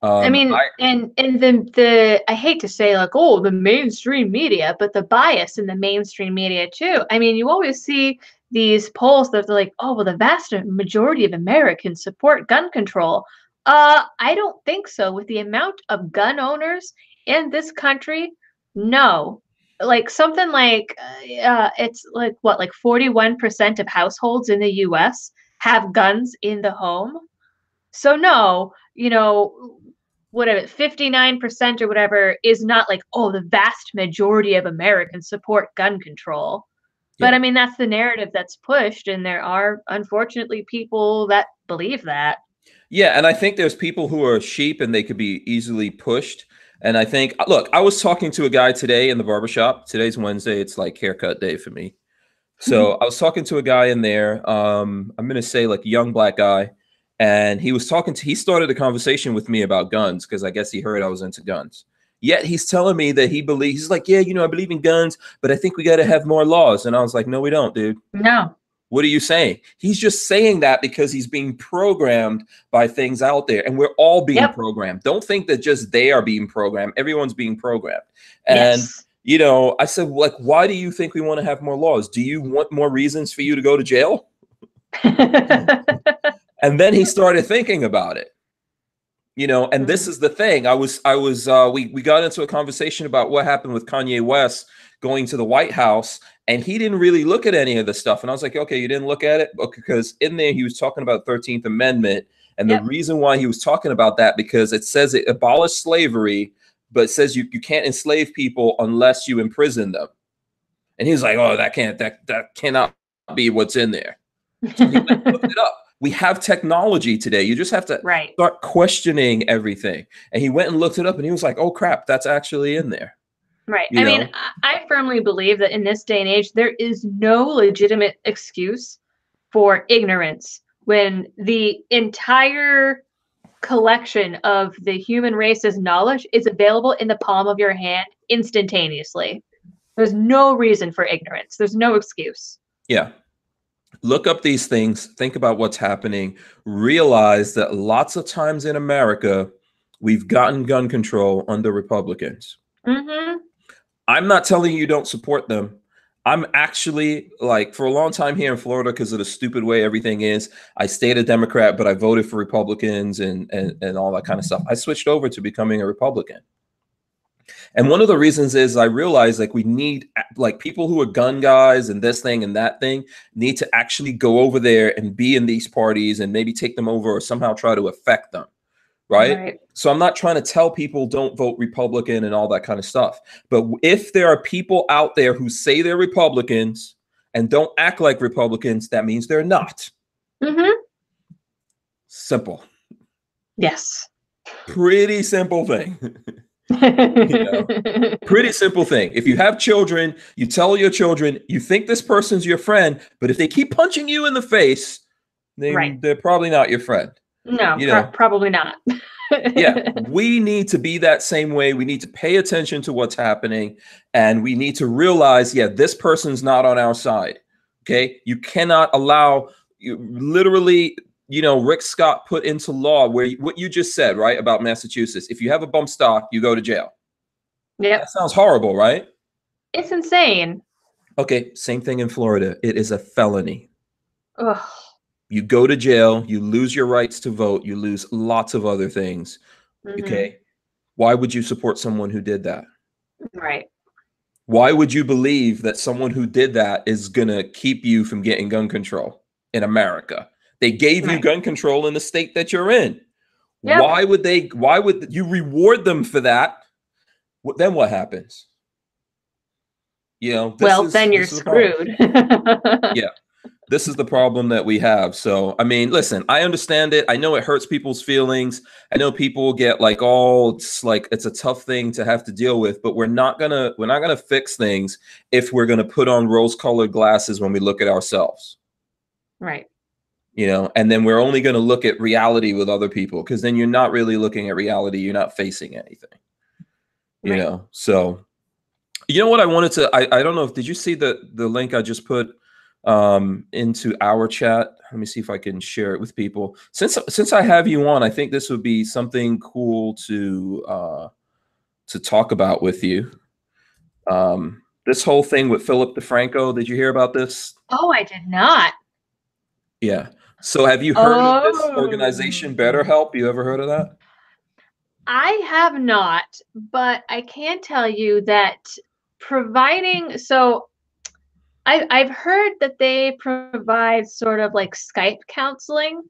I mean, and the I hate to say like, oh, the mainstream media, but the bias in the mainstream media too. I mean, you always see these polls that are like, oh, well, the vast majority of Americans support gun control. I don't think so. With the amount of gun owners in this country, no. Like something like it's like what, like 41% of households in the U.S. have guns in the home. So no, whatever, 59% or whatever is not like, oh, the vast majority of Americans support gun control. But I mean, that's the narrative that's pushed. And there are, unfortunately, people that believe that. Yeah. And I think there's people who are sheep and they could be easily pushed. And I think, look, I was talking to a guy today in the barbershop. Today's Wednesday. It's like haircut day for me. So I was talking to a guy in there. I'm going to say like a young black guy. And he started a conversation with me about guns because I guess he heard I was into guns. Yet he's telling me that he's like, yeah, I believe in guns, but I think we got to have more laws. And I was like, no, we don't, dude. No. What are you saying? He's just saying that because he's being programmed by things out there, and we're all being programmed. Don't think that just they are being programmed. Everyone's being programmed. And, I said, like, why do you think we want to have more laws? Do you want more reasons for you to go to jail? And then he started thinking about it, and this is the thing. We got into a conversation about what happened with Kanye West going to the White House, and he didn't really look at any of the stuff. And I was like, okay, you didn't look at it? Because in there, he was talking about 13th Amendment. And the reason why he was talking about that, because it says it abolished slavery, but it says you can't enslave people unless you imprison them. And he's like, oh, that cannot be what's in there. So he looked it up. We have technology today. You just have to start questioning everything. And he went and looked it up, and he was like, oh, crap, that's actually in there. Right. I mean, I firmly believe that in this day and age, there is no legitimate excuse for ignorance when the entire collection of the human race's knowledge is available in the palm of your hand instantaneously. There's no reason for ignorance. There's no excuse. Yeah. Look up these things, think about what's happening, realize that lots of times in America, we've gotten gun control under Republicans. I'm not telling you don't support them. I'm actually, like, for a long time here in Florida, because of the stupid way everything is, I stayed a Democrat, but I voted for Republicans and all that kind of stuff. I switched over to becoming a Republican. And one of the reasons is I realized, like, we need, like, people who are gun guys and this thing and that thing need to actually go over there and be in these parties and maybe take them over or somehow try to affect them. Right. So I'm not trying to tell people don't vote Republican and all that kind of stuff. But if there are people out there who say they're Republicans and don't act like Republicans, that means they're not. Simple. Yes. Pretty simple thing. Pretty simple thing. If you have children, you tell your children, you think this person's your friend, but if they keep punching you in the face, then they're probably not your friend. No, probably not. We need to be that same way. We need to pay attention to what's happening, and we need to realize, this person's not on our side. Okay. You cannot allow literally, Rick Scott put into law where what you just said, right, about Massachusetts. If you have a bump stock, you go to jail. That sounds horrible, right? It's insane. Okay. Same thing in Florida. It is a felony. Ugh. You go to jail, you lose your rights to vote, you lose lots of other things. Okay. Why would you support someone who did that? Right. Why would you believe that someone who did that is going to keep you from getting gun control in America? They gave you gun control in the state that you're in. Why would you reward them for that? Then what happens? Then you're screwed. This is the problem that we have. So, I mean, listen, I understand it. I know it hurts people's feelings. I know people get like, it's a tough thing to have to deal with, but we're not gonna fix things if we're gonna put on rose-colored glasses when we look at ourselves. Right. And then we're only gonna look at reality with other people, because then you're not really looking at reality. You're not facing anything. So, what I wanted to, I don't know did you see the link I just put into our chat? Let me see if I can share it with people. Since I have you on, I think this would be something cool to talk about with you. This whole thing with Philip DeFranco, did you hear about this? Oh, I did not. Yeah. So have you heard of this organization, BetterHelp? You ever heard of that? I have not, but I can tell you that I've heard that they provide sort of like Skype counseling,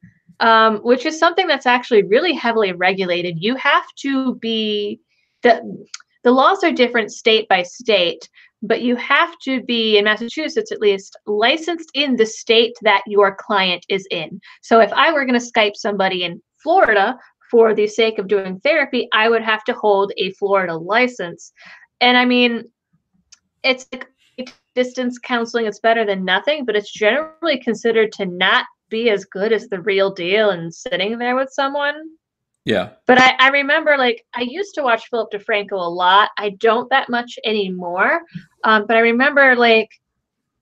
which is something that's actually really heavily regulated. You have to be, the laws are different state by state, but you have to be, in Massachusetts at least, licensed in the state that your client is in. So if I were going to Skype somebody in Florida for the sake of doing therapy, I would have to hold a Florida license. And I mean, it's like, distance counseling is better than nothing, but it's generally considered to not be as good as the real deal and sitting there with someone. Yeah. But I remember, like, I used to watch Philip DeFranco a lot. I don't that much anymore. But I remember, like,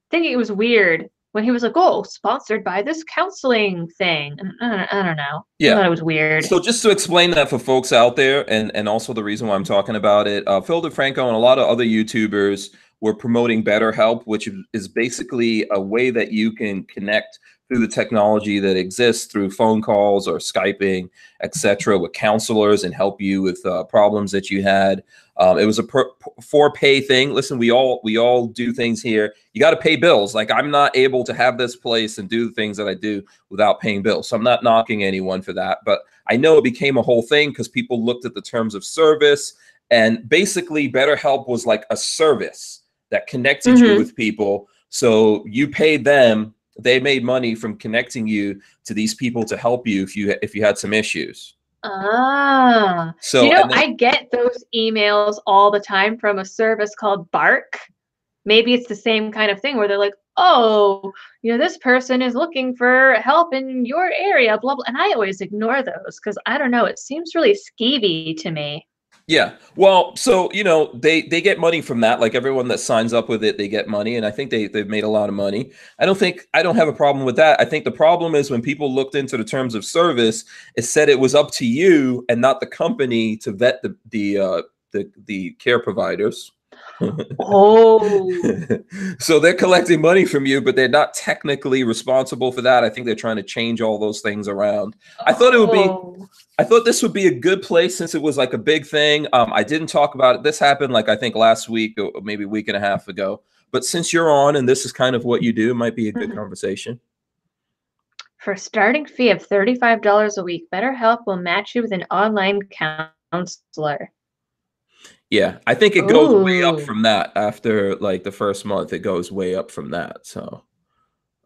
thinking it was weird when he was like, "Oh, sponsored by this counseling thing." And I don't know. Yeah. I thought it was weird. So just to explain that for folks out there, and also the reason why I'm talking about it, Phil DeFranco and a lot of other YouTubers were promoting BetterHelp, which is basically a way that you can connect through the technology that exists through phone calls or Skyping, etc., with counselors and help you with problems that you had. It was a for pay thing. Listen, we all do things here. You got to pay bills. Like, I'm not able to have this place and do the things that I do without paying bills. So I'm not knocking anyone for that. But I know it became a whole thing because people looked at the terms of service, and basically BetterHelp was like a service that connected you with people. So you paid them. They made money from connecting you to these people to help you if you had some issues. Ah, so you know, I get those emails all the time from a service called Bark. Maybe it's the same kind of thing where they're like, "Oh, you know, this person is looking for help in your area, blah blah." And I always ignore those because I don't know, it seems really skeevy to me. Yeah. Well, so, you know, they get money from that. Like, everyone that signs up with it, they get money. And I think they've made a lot of money. I don't have a problem with that. I think the problem is when people looked into the terms of service, it said it was up to you and not the company to vet the care providers. Oh. So they're collecting money from you, but they're not technically responsible for that. I think they're trying to change all those things around. I thought this would be a good place since it was like a big thing. I didn't talk about it. This happened like, I think last week or maybe a week and a half ago. But since you're on and this is kind of what you do, it might be a good conversation. For a starting fee of $35 a week, BetterHelp will match you with an online counselor. Yeah, I think it goes way up from that after like the first month. It goes way up from that. So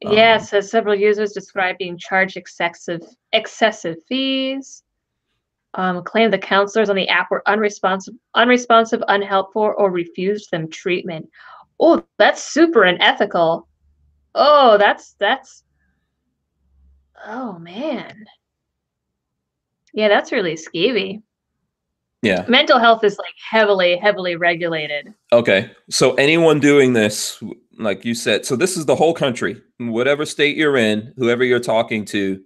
yes, as several users describe being charged excessive fees. Claim the counselors on the app were unresponsive, unhelpful, or refused them treatment. Oh, that's super unethical. Oh, that's oh man. Yeah, that's really skeevy. yeah. Mental health is like heavily regulated. Okay. So anyone doing this, like you said, so this is the whole country, whatever state you're in, whoever you're talking to,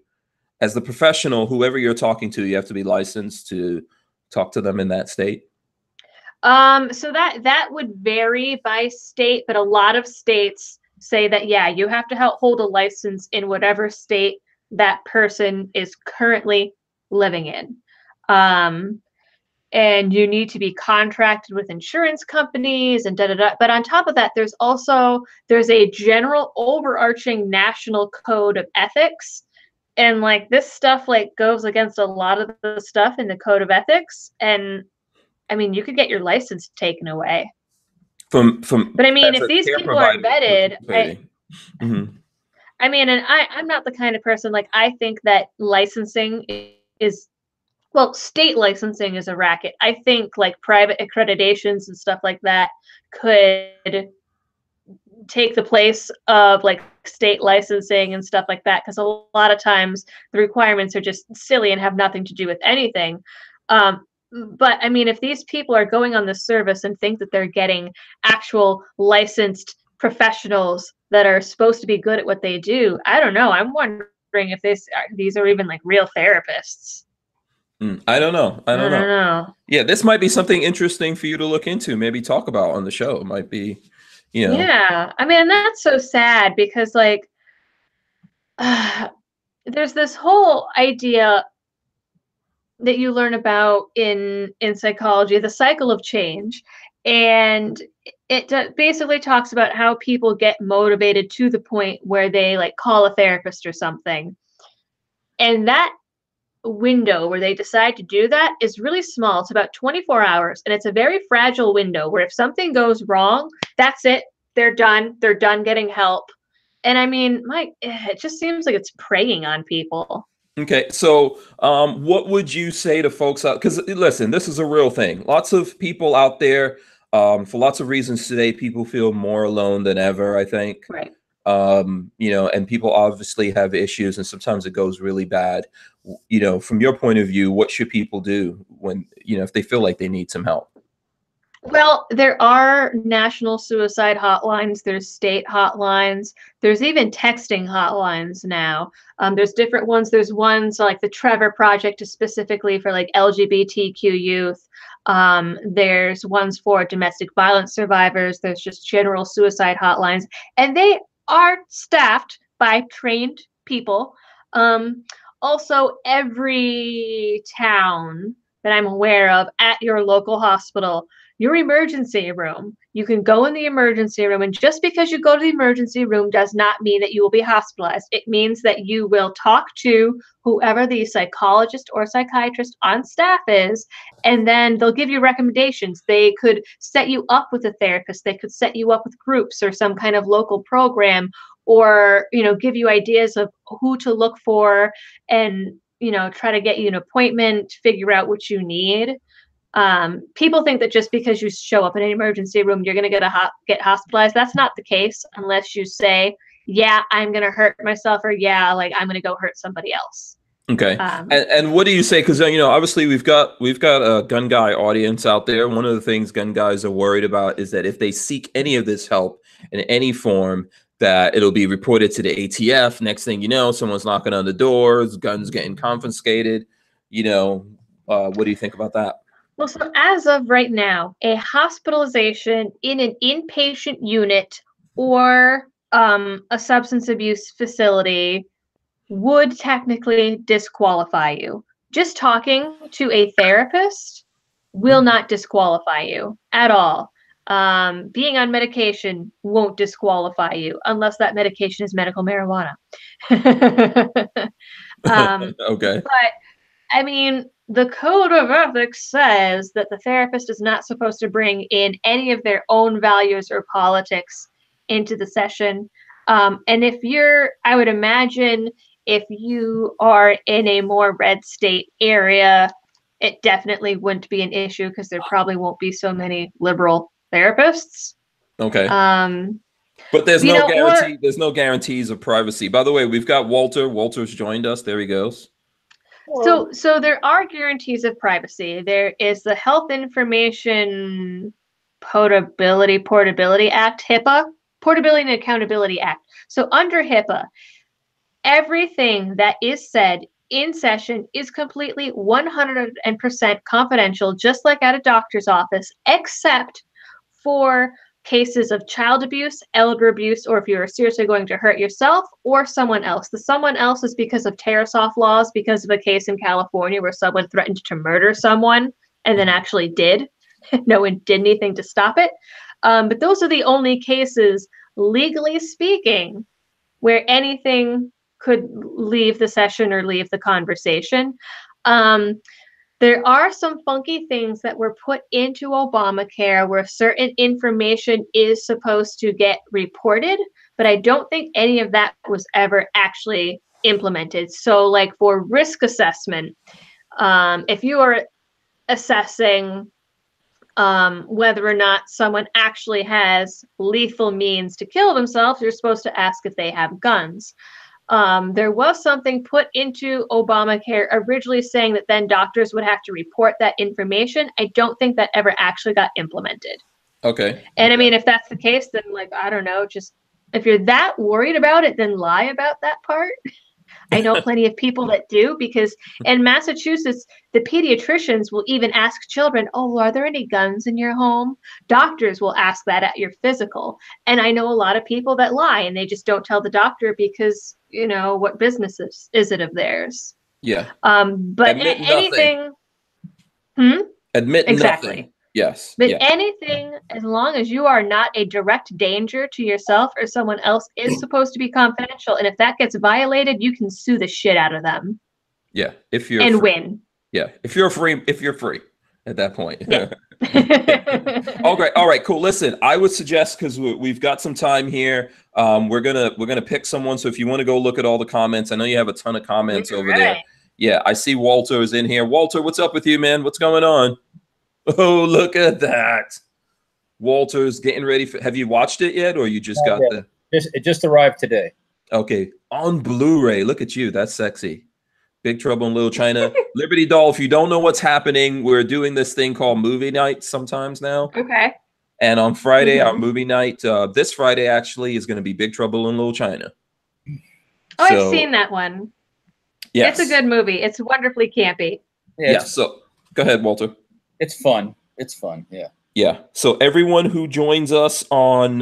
as the professional, whoever you're talking to, you have to be licensed to talk to them in that state. So that would vary by state, but a lot of states say that, yeah, you have to hold a license in whatever state that person is currently living in. And you need to be contracted with insurance companies and da-da-da. But on top of that, there's a general overarching national code of ethics. And like this stuff like goes against a lot of the stuff in the code of ethics. And I mean, you could get your license taken away. But I mean, if these people are vetted, I mean, and I'm not the kind of person, like, I think that licensing is, well, state licensing is a racket. I think like private accreditations and stuff like that could take the place of like state licensing and stuff like that, because a lot of times the requirements are just silly and have nothing to do with anything. But I mean, if these people are going on this service and think that they're getting actual licensed professionals that are supposed to be good at what they do, I don't know. I'm wondering if these are even like real therapists. I don't know. I don't know. Yeah, this might be something interesting for you to look into, maybe talk about on the show. It might be, you know. Yeah, I mean, and that's so sad because like there's this whole idea that you learn about in psychology, the cycle of change, and it basically talks about how people get motivated to the point where they like call a therapist or something, and that window where they decide to do that is really small. It's about 24 hours, and it's a very fragile window where if something goes wrong, that's it. They're done getting help. And I mean, it just seems like it's preying on people. Okay, so what would you say to folks out? Because listen, this is a real thing. Lots of people out there For lots of reasons today, people feel more alone than ever, I think. Right. You know, and people obviously have issues, and sometimes it goes really bad. You know, from your point of view, what should people do when, you know, if they feel like they need some help? Well, there are national suicide hotlines. There's state hotlines. There's even texting hotlines now. There's different ones. There's ones like the Trevor Project is specifically for like LGBTQ youth. There's ones for domestic violence survivors. There's just general suicide hotlines, and they are staffed by trained people. Also, every town that I'm aware of at your local hospital, your emergency room, you can go in the emergency room, and just because you go to the emergency room does not mean that you will be hospitalized. It means that you will talk to whoever the psychologist or psychiatrist on staff is, and then they'll give you recommendations. They could set you up with a therapist. They could set you up with groups or some kind of local program, or, you know, give you ideas of who to look for, and, you know, try to get you an appointment, figure out what you need. People think that just because you show up in an emergency room, you're going to get hospitalized. That's not the case unless you say, yeah, I'm going to hurt myself, or yeah, like I'm going to go hurt somebody else. Okay. And what do you say? Because, you know, obviously we've got a gun guy audience out there. One of the things gun guys are worried about is that if they seek any of this help in any form, that it'll be reported to the ATF. Next thing you know, someone's knocking on the doors, guns getting confiscated. You know, what do you think about that? Well, so as of right now, a hospitalization in an inpatient unit or a substance abuse facility would technically disqualify you. Just talking to a therapist will not disqualify you at all. Being on medication won't disqualify you unless that medication is medical marijuana. Okay. But I mean, the code of ethics says that the therapist is not supposed to bring in any of their own values or politics into the session. And I would imagine if you are in a more red state area, it definitely wouldn't be an issue because there probably won't be so many liberal therapists. Okay. But there's no guarantee. There's no guarantees of privacy. By the way, we've got Walter. Walter's joined us. There he goes. So there are guarantees of privacy. There is the Health Information Portability Act, HIPAA, Portability and Accountability Act. So under HIPAA, everything that is said in session is completely 100% confidential, just like at a doctor's office, except for cases of child abuse, elder abuse, or if you're seriously going to hurt yourself or someone else. The someone else is because of Tarasoff laws, because of a case in California where someone threatened to murder someone and then actually did. No one did anything to stop it. But those are the only cases, legally speaking, where anything could leave the session or leave the conversation. There are some funky things that were put into Obamacare where certain information is supposed to get reported, but I don't think any of that was ever actually implemented. So like for risk assessment, if you are assessing whether or not someone actually has lethal means to kill themselves, you're supposed to ask if they have guns. There was something put into Obamacare originally saying that then doctors would have to report that information. I don't think that ever actually got implemented. Okay. And I mean, if that's the case, then like, I don't know, just if you're that worried about it, then lie about that part. I know plenty of people that do, because in Massachusetts, the pediatricians will even ask children, oh, are there any guns in your home? Doctors will ask that at your physical. And I know a lot of people that lie and they just don't tell the doctor because, you know, what business is it of theirs? Yeah. But admit anything. Admit exactly. Nothing. Yes. But yeah. anything, as long as you are not a direct danger to yourself or someone else, is supposed to be confidential. And if that gets violated, you can sue the shit out of them. Yeah. If you're and free. win. Yeah. If you're free at that point. Yeah. Okay. All right. Cool. Listen, I would suggest, because we've got some time here, we're gonna pick someone. So if you want to go look at all the comments, I know you have a ton of comments over there. Yeah. I see Walter is in here. Walter, what's up with you, man? What's going on? Oh, look at that. Walter's getting ready for. Have you watched it yet, or you just got the? It just arrived today. Okay, on Blu-ray. Look at you. That's sexy. Big Trouble in Little China. Liberty Doll. If you don't know what's happening, we're doing this thing called movie night sometimes now. Okay. And on Friday, our movie night, this Friday actually is going to be Big Trouble in Little China. Oh, so, I've seen that one. Yes. It's a good movie. It's wonderfully campy. Yeah. So go ahead, Walter. It's fun. It's fun. Yeah. Yeah. So everyone who joins us on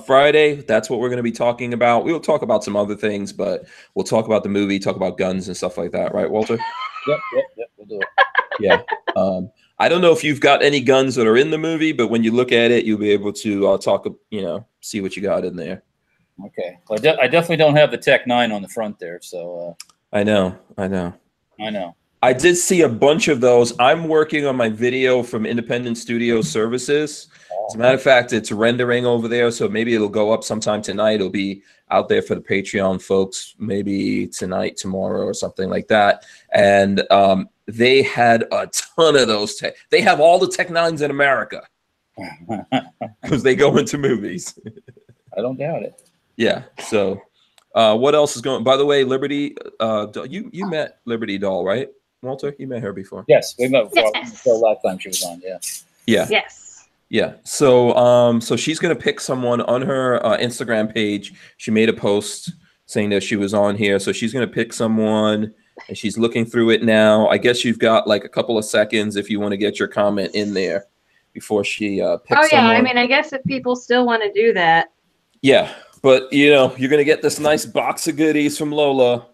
Friday, that's what we're going to be talking about. We'll talk about some other things, but we'll talk about the movie, talk about guns and stuff like that. Right, Walter? Yep. We'll do it. Yeah. I don't know if you've got any guns that are in the movie, but when you look at it, you'll be able to talk, see what you got in there. Okay. Well, I definitely don't have the Tech 9 on the front there. So I know. I did see a bunch of those. I'm working on my video from Independent Studio Services. As a matter of fact, it's rendering over there, so maybe it'll go up sometime tonight. It'll be out there for the Patreon folks, maybe tonight, tomorrow, or something like that. And they had a ton of those. They have all the Tech 9s in America because they go into movies. I don't doubt it. Yeah. So what else is going? By the way, Liberty, you met Liberty Doll, right, Walter? You met her before. Yes, we met before. The last time she was on. Yeah. Yes. Yeah. So so she's gonna pick someone on her Instagram page. She made a post saying that she was on here. So she's gonna pick someone, and she's looking through it now. I guess you've got like a couple of seconds if you want to get your comment in there before she picks someone. I mean, I guess if people still want to do that. Yeah, but you're gonna get this nice box of goodies from Lola.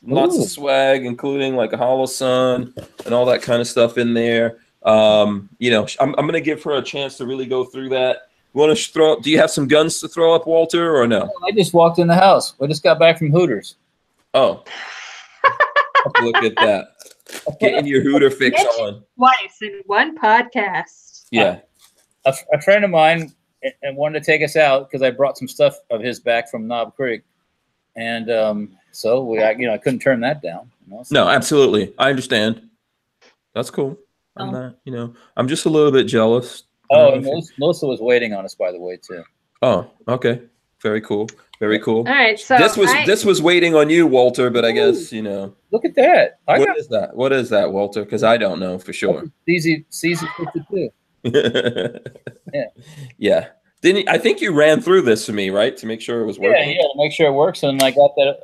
Lots of swag, including like a Hollow Sun and all that kind of stuff in there. I'm gonna give her a chance to really go through that. You want to throw up? Do you have some guns to throw up, Walter, or no? I just walked in the house. We just got back from Hooters. Oh, look at that! Getting your Hooter fix on twice in one podcast. Yeah, a friend of mine and wanted to take us out because I brought some stuff of his back from Knob Creek, and so I couldn't turn that down. So. No, absolutely, I understand. That's cool. I'm not, I'm just a little bit jealous. Oh, and Melissa was waiting on us, by the way, too. Oh, okay. Very cool. Very cool. All right. So this was waiting on you, Walter, but I guess, Look at that. What is that, Walter? Because I don't know for sure. Season 52. Yeah. Yeah. I think you ran through this for me, right? To make sure it was working. Yeah, to make sure it works. And I got that.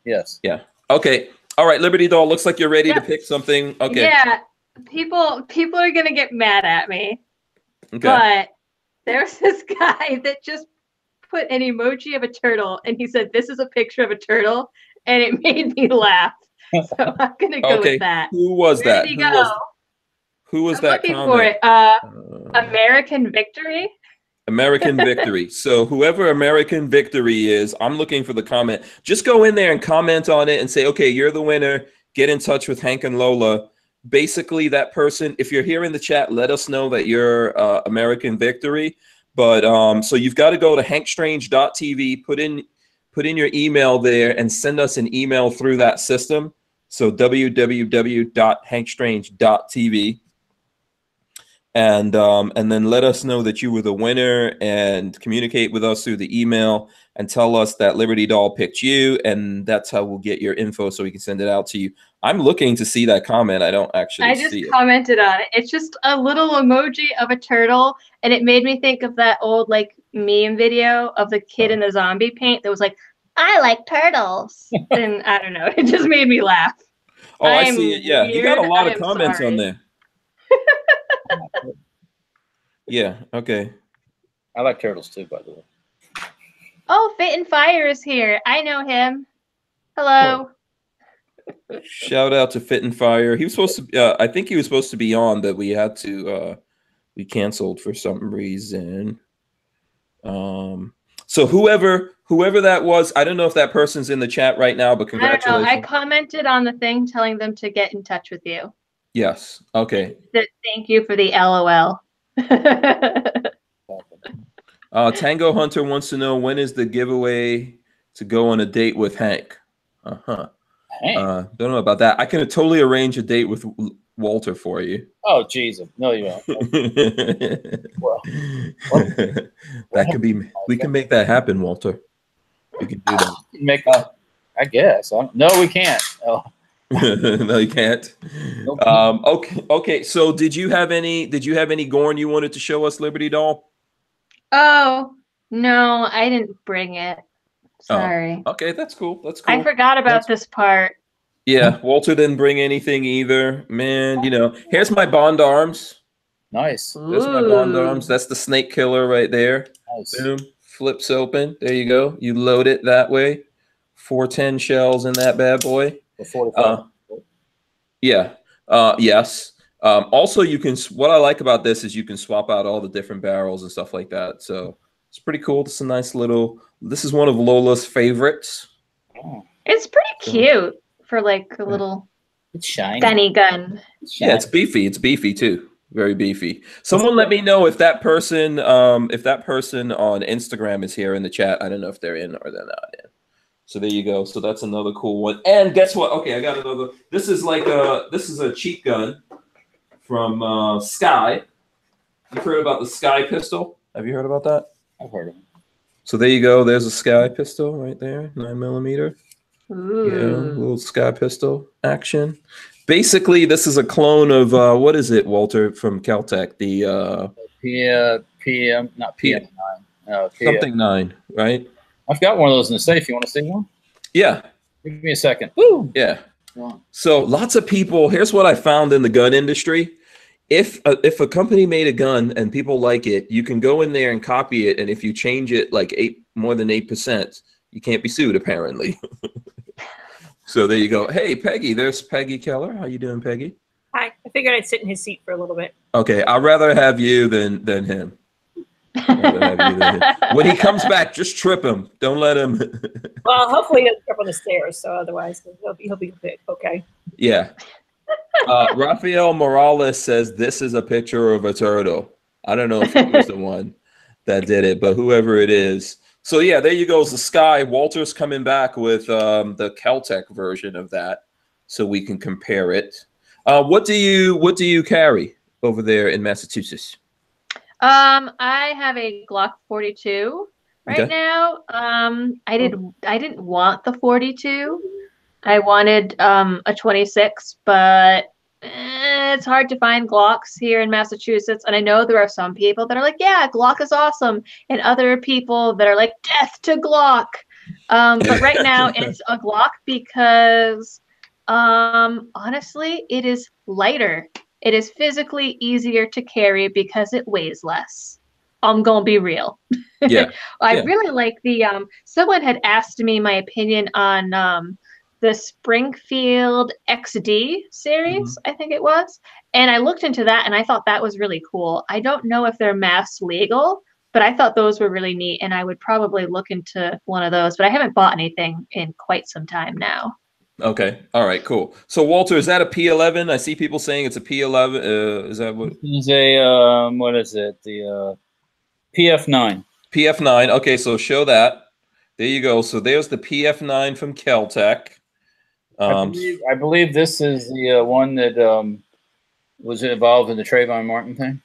Yes. Yeah. Okay. All right, Liberty Doll, looks like you're ready to pick something. Okay. Yeah. People are gonna get mad at me. Okay. But there's this guy that just put an emoji of a turtle, and he said, "This is a picture of a turtle," and it made me laugh. So I'm gonna go with that. Who was Where that? did he go? Who was I'm that? Looking comment? for it. American Victory. American Victory. So whoever American Victory is, I'm looking for the comment. Just go in there and comment on it and say, okay, you're the winner. Get in touch with Hank and Lola. Basically, that person, if you're here in the chat, let us know that you're American Victory. But so you've got to go to hankstrange.tv, put in your email there, and send us an email through that system. So www.hankstrange.tv. And then let us know that you were the winner and communicate with us through the email and tell us that Liberty Doll picked you, and that's how we'll get your info so we can send it out to you. I'm looking to see that comment. I don't actually see it. I just commented on it. It's just a little emoji of a turtle, and it made me think of that old meme video of the kid in the zombie paint that was like, "I like turtles," and I don't know. It just made me laugh. Oh, I see it. Yeah, you got a lot of comments on there. Yeah. Okay. I like turtles too, by the way. Oh, Fit and Fire is here. I know him. Hello. Cool. Shout out to Fit and Fire. He was supposed to. I think he was supposed to be on, but we had to. We canceled for some reason. So whoever that was, I don't know if that person's in the chat right now, but congratulations. I don't know. I commented on the thing telling them to get in touch with you. Yes. Okay. Thank you for the LOL. Tango Hunter wants to know, when is the giveaway to go on a date with Hank? Don't know about that. I can totally arrange a date with Walter for you. Oh, Jesus. No, you don't. Well, that could be. We can make that happen, Walter. We can do that. Make I guess. No, we can't. Oh. No, you can't. Nope. Okay. Okay. So, did you have any Gorn you wanted to show us, Liberty Doll? Oh no, I didn't bring it. Sorry. Oh, okay, that's cool. That's cool. I forgot about this part. Yeah, Walter didn't bring anything either. Man, you know, here's my Bond arms. Nice. There's my Bond arms. That's the snake killer right there. Nice. Boom. Flips open. There you go. You load it that way. 410 shells in that bad boy. Yeah. Yes. Also, you can. What I like about this is you can swap out all the different barrels and stuff like that. So it's pretty cool. This is a nice little. This is one of Lola's favorites. Oh. It's pretty cute for like a little it's shiny gunny gun. Yeah, it's beefy. It's beefy too. Very beefy. Someone let me know if that person on Instagram is here in the chat. I don't know if they're in or they're not in. So there you go. So that's another cool one. And guess what? Okay, I got another. This is a cheap gun from Sky. You've heard about the Sky pistol? Have you heard about that? I've heard of it. So there you go. There's a Sky pistol right there, 9mm. Ooh. Yeah, little Sky pistol action. Basically, this is a clone of what is it, Walter, from Caltech? The PM, not PM9. No, something 9, right? I've got one of those in the safe. You want to see one? Yeah. Give me a second. Woo! Yeah. So lots of people. Here's what I found in the gun industry. If a company made a gun and people like it, you can go in there and copy it, and if you change it like more than 8%, you can't be sued apparently. So there you go. Hey, Peggy, there's Peggy Keller. How you doing, Peggy? Hi. I figured I'd sit in his seat for a little bit. Okay, I'd rather have you than him. When he comes back, just trip him. Don't let him. Well, hopefully he'll trip on the stairs, so otherwise he'll be okay. Yeah. Rafael Morales says this is a picture of a turtle. I don't know if he was the one that did it, but whoever it is. So yeah, there you go. It's the Sky. Walter's coming back with the Caltech version of that, so we can compare it. What do you carry over there in Massachusetts? I have a Glock 42 right now. I didn't want the 42. I wanted a 26, but it's hard to find Glocks here in Massachusetts. And I know there are some people that are like, yeah, Glock is awesome. And other people that are like, death to Glock. But right now it's a Glock because honestly, it is lighter. It is physically easier to carry because it weighs less. I'm going to be real. Yeah. I really like the, someone had asked me my opinion on the Springfield XD series, I think it was. And I looked into that and I thought that was really cool. I don't know if they're mass legal, but I thought those were really neat. And I would probably look into one of those, but I haven't bought anything in quite some time now. Okay. All right, cool. So Walter, is that a P11? I see people saying it's a P11. Is that what? It's a, what is it? The PF9. PF9. Okay, so show that. There you go. So there's the PF9 from Caltech. I believe this is the one that was involved in the Trayvon Martin thing.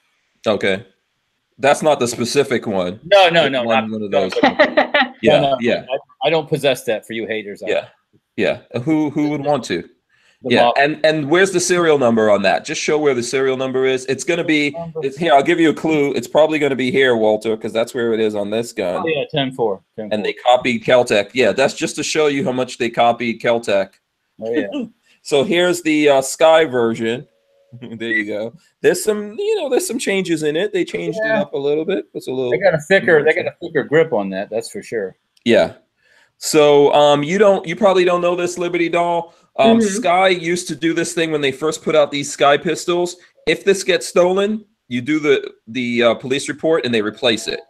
Okay. That's not the specific one. No, one of those. Yeah. I don't possess that for you haters. Yeah. Who would want to? And where's the serial number on that? Just show where the serial number is. It's going to be here. I'll give you a clue. It's probably going to be here, Walter, because that's where it is on this gun. Oh, yeah, 10-4. And they copied Caltech. Yeah, that's just to show you how much they copied Caltech. Oh yeah. So here's the Sky version. There you go. There's some changes in it. They changed it up a little bit. It's a little. They got a thicker grip on that. That's for sure. Yeah. So you probably don't know this, Liberty Doll. Sky used to do this thing when they first put out these Sky pistols. If this gets stolen, you do the police report and they replace it.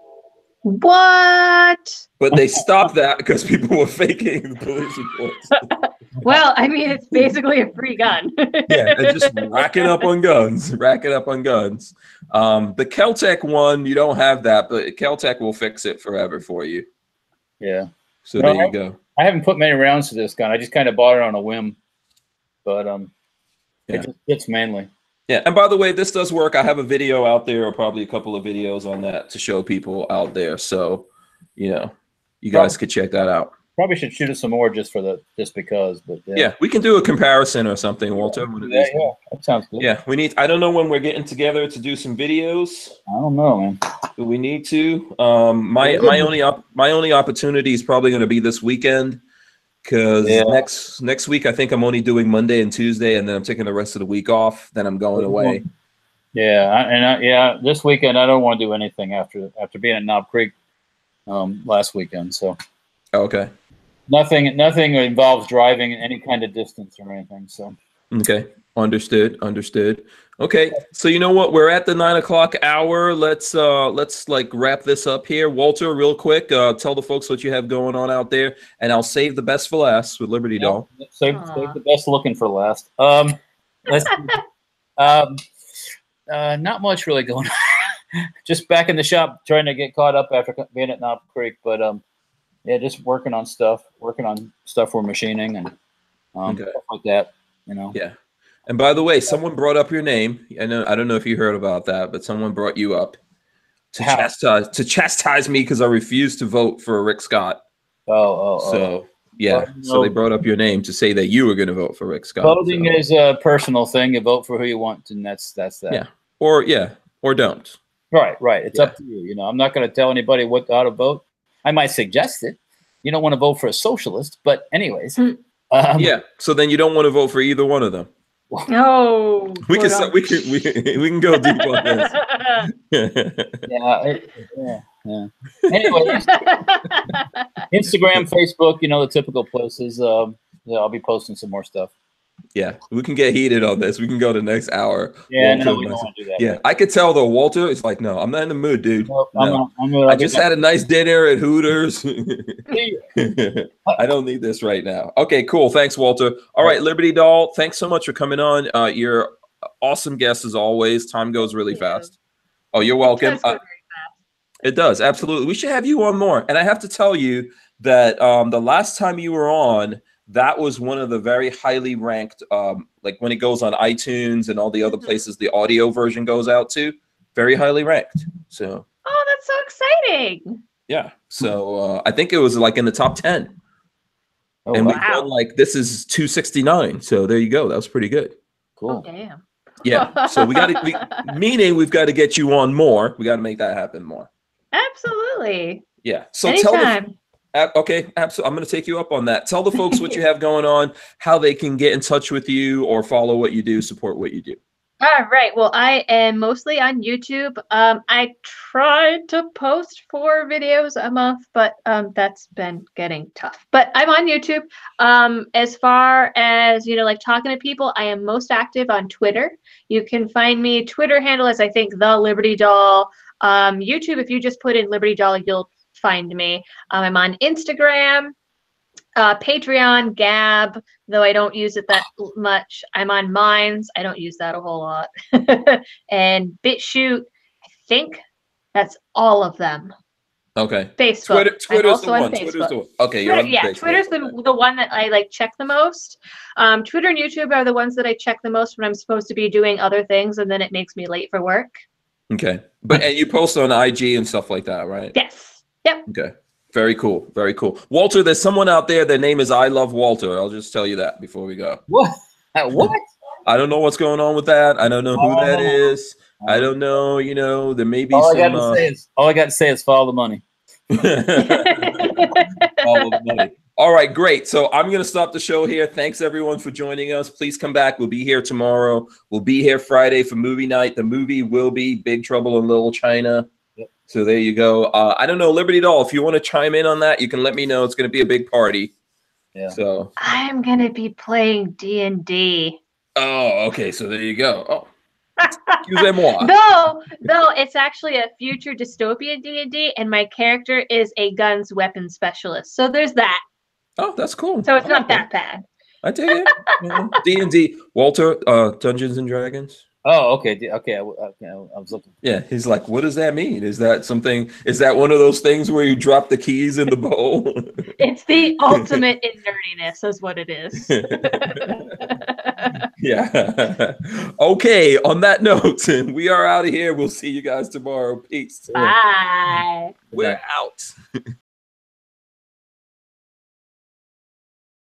What? But they stopped that because people were faking the police reports. Well, I mean, it's basically a free gun. Yeah, and just racking up on guns. The Caltech one, you don't have that, but Caltech will fix it forever for you. Yeah. So there you go. I haven't put many rounds to this gun. I just kind of bought it on a whim. But Yeah. It just fits mainly. Yeah, and by the way, this does work. I have a video out there, or probably a couple of videos on that to show people out there. So, you know, you guys could check that out. Probably should shoot us some more just because. But yeah, we can do a comparison or something, Walter. Yeah, that sounds good. Yeah, we need. I don't know when we're getting together to do some videos. I don't know, man. Do we need to? My only opportunity is probably going to be this weekend, because next week I think I'm only doing Monday and Tuesday, and then I'm taking the rest of the week off. Then I'm going away. Yeah, this weekend I don't want to do anything after being at Knob Creek last weekend. So okay, nothing involves driving any kind of distance or anything. So okay, understood. Okay, so you know what? We're at the 9 o'clock hour. Let's like wrap this up here. Walter, real quick, tell the folks what you have going on out there, and I'll save the best for last with Liberty Doll. Save the best looking for last. Not much really going on. Just back in the shop trying to get caught up after being at Knob Creek, but yeah, just working on stuff for machining and stuff like that. You know. Yeah. And by the way, someone brought up your name. I don't know if you heard about that, but someone brought you up to chastise me because I refused to vote for Rick Scott. So they brought up your name to say that you were going to vote for Rick Scott. Voting is a personal thing. You vote for who you want, and that's that. Yeah, or don't. Right. It's up to you. You know, I'm not going to tell anybody how to vote. I might suggest it. You don't want to vote for a socialist, but anyways. Yeah. So then you don't want to vote for either one of them. No, we can go deep on this. yeah. Anyway, Instagram, Facebook, you know, the typical places. I'll be posting some more stuff. Yeah, we can get heated on this. We can go the next hour. Yeah, no, we don't want to do that. Yeah, I could tell though. Walter is like, no, I'm not in the mood, dude. Nope, no. I just had a nice dinner at Hooters. I don't need this right now. Okay, cool. Thanks, Walter. All right, Liberty Doll, thanks so much for coming on. You're awesome guest as always. Time goes really fast. Oh, you're welcome. It does, absolutely. We should have you on more. And I have to tell you that the last time you were on, that was one of the very highly ranked, like when it goes on iTunes and all the other places the audio version goes out to, very highly ranked. So. Oh, that's so exciting. Yeah. So I think it was like in the top 10. Oh, and we've done like, this is 269. So there you go. That was pretty good. Cool. Oh, damn. Yeah. So we've got to get you on more. We got to make that happen more. Absolutely. Yeah. So anytime. Okay, absolutely. I'm going to take you up on that. Tell the folks what you have going on, how they can get in touch with you or follow what you do, support what you do. All right. Well, I am mostly on YouTube. I tried to post 4 videos a month, but that's been getting tough. But I'm on YouTube. As far as, you know, like talking to people, I am most active on Twitter. You can find me Twitter handle as I think The Liberty Doll. YouTube, if you just put in Liberty Doll, you'll find me. I'm on Instagram, Patreon, Gab, though I don't use it that much. I'm on Minds. I don't use that a whole lot. And BitChute, I think that's all of them. Okay. Facebook. Twitter's the one. Okay, Twitter, yeah, Twitter's the one that I like check the most. Twitter and YouTube are the ones that I check the most when I'm supposed to be doing other things, and then it makes me late for work. Okay. And you post on IG and stuff like that, right? Yes. Yep. Okay. Very cool. Very cool. Walter, there's someone out there. Their name is I Love Walter. I'll just tell you that before we go. What? What? I don't know what's going on with that. I don't know who that is. I don't know. You know, there may be all some. All I got to say is follow the money. Follow the money. All right, great. So I'm going to stop the show here. Thanks, everyone, for joining us. Please come back. We'll be here tomorrow. We'll be here Friday for movie night. The movie will be Big Trouble in Little China. Yep. So there you go. I don't know, Liberty Doll, if you want to chime in on that, you can let me know. It's going to be a big party. Yeah. So I'm going to be playing D&D. Oh, okay. So there you go. Oh. Excusez-moi. Though it's actually a future dystopian D&D, and my character is a guns weapons specialist. So there's that. Oh, that's cool. So it's not that bad. I take it. D&D. Walter, Dungeons and Dragons. Oh, okay. Okay. I was looking. Yeah, he's like, what does that mean? Is that something? Is that one of those things where you drop the keys in the bowl? It's the ultimate in nerdiness, is what it is. Yeah. Okay. On that note, we are out of here. We'll see you guys tomorrow. Peace. Bye. We're out.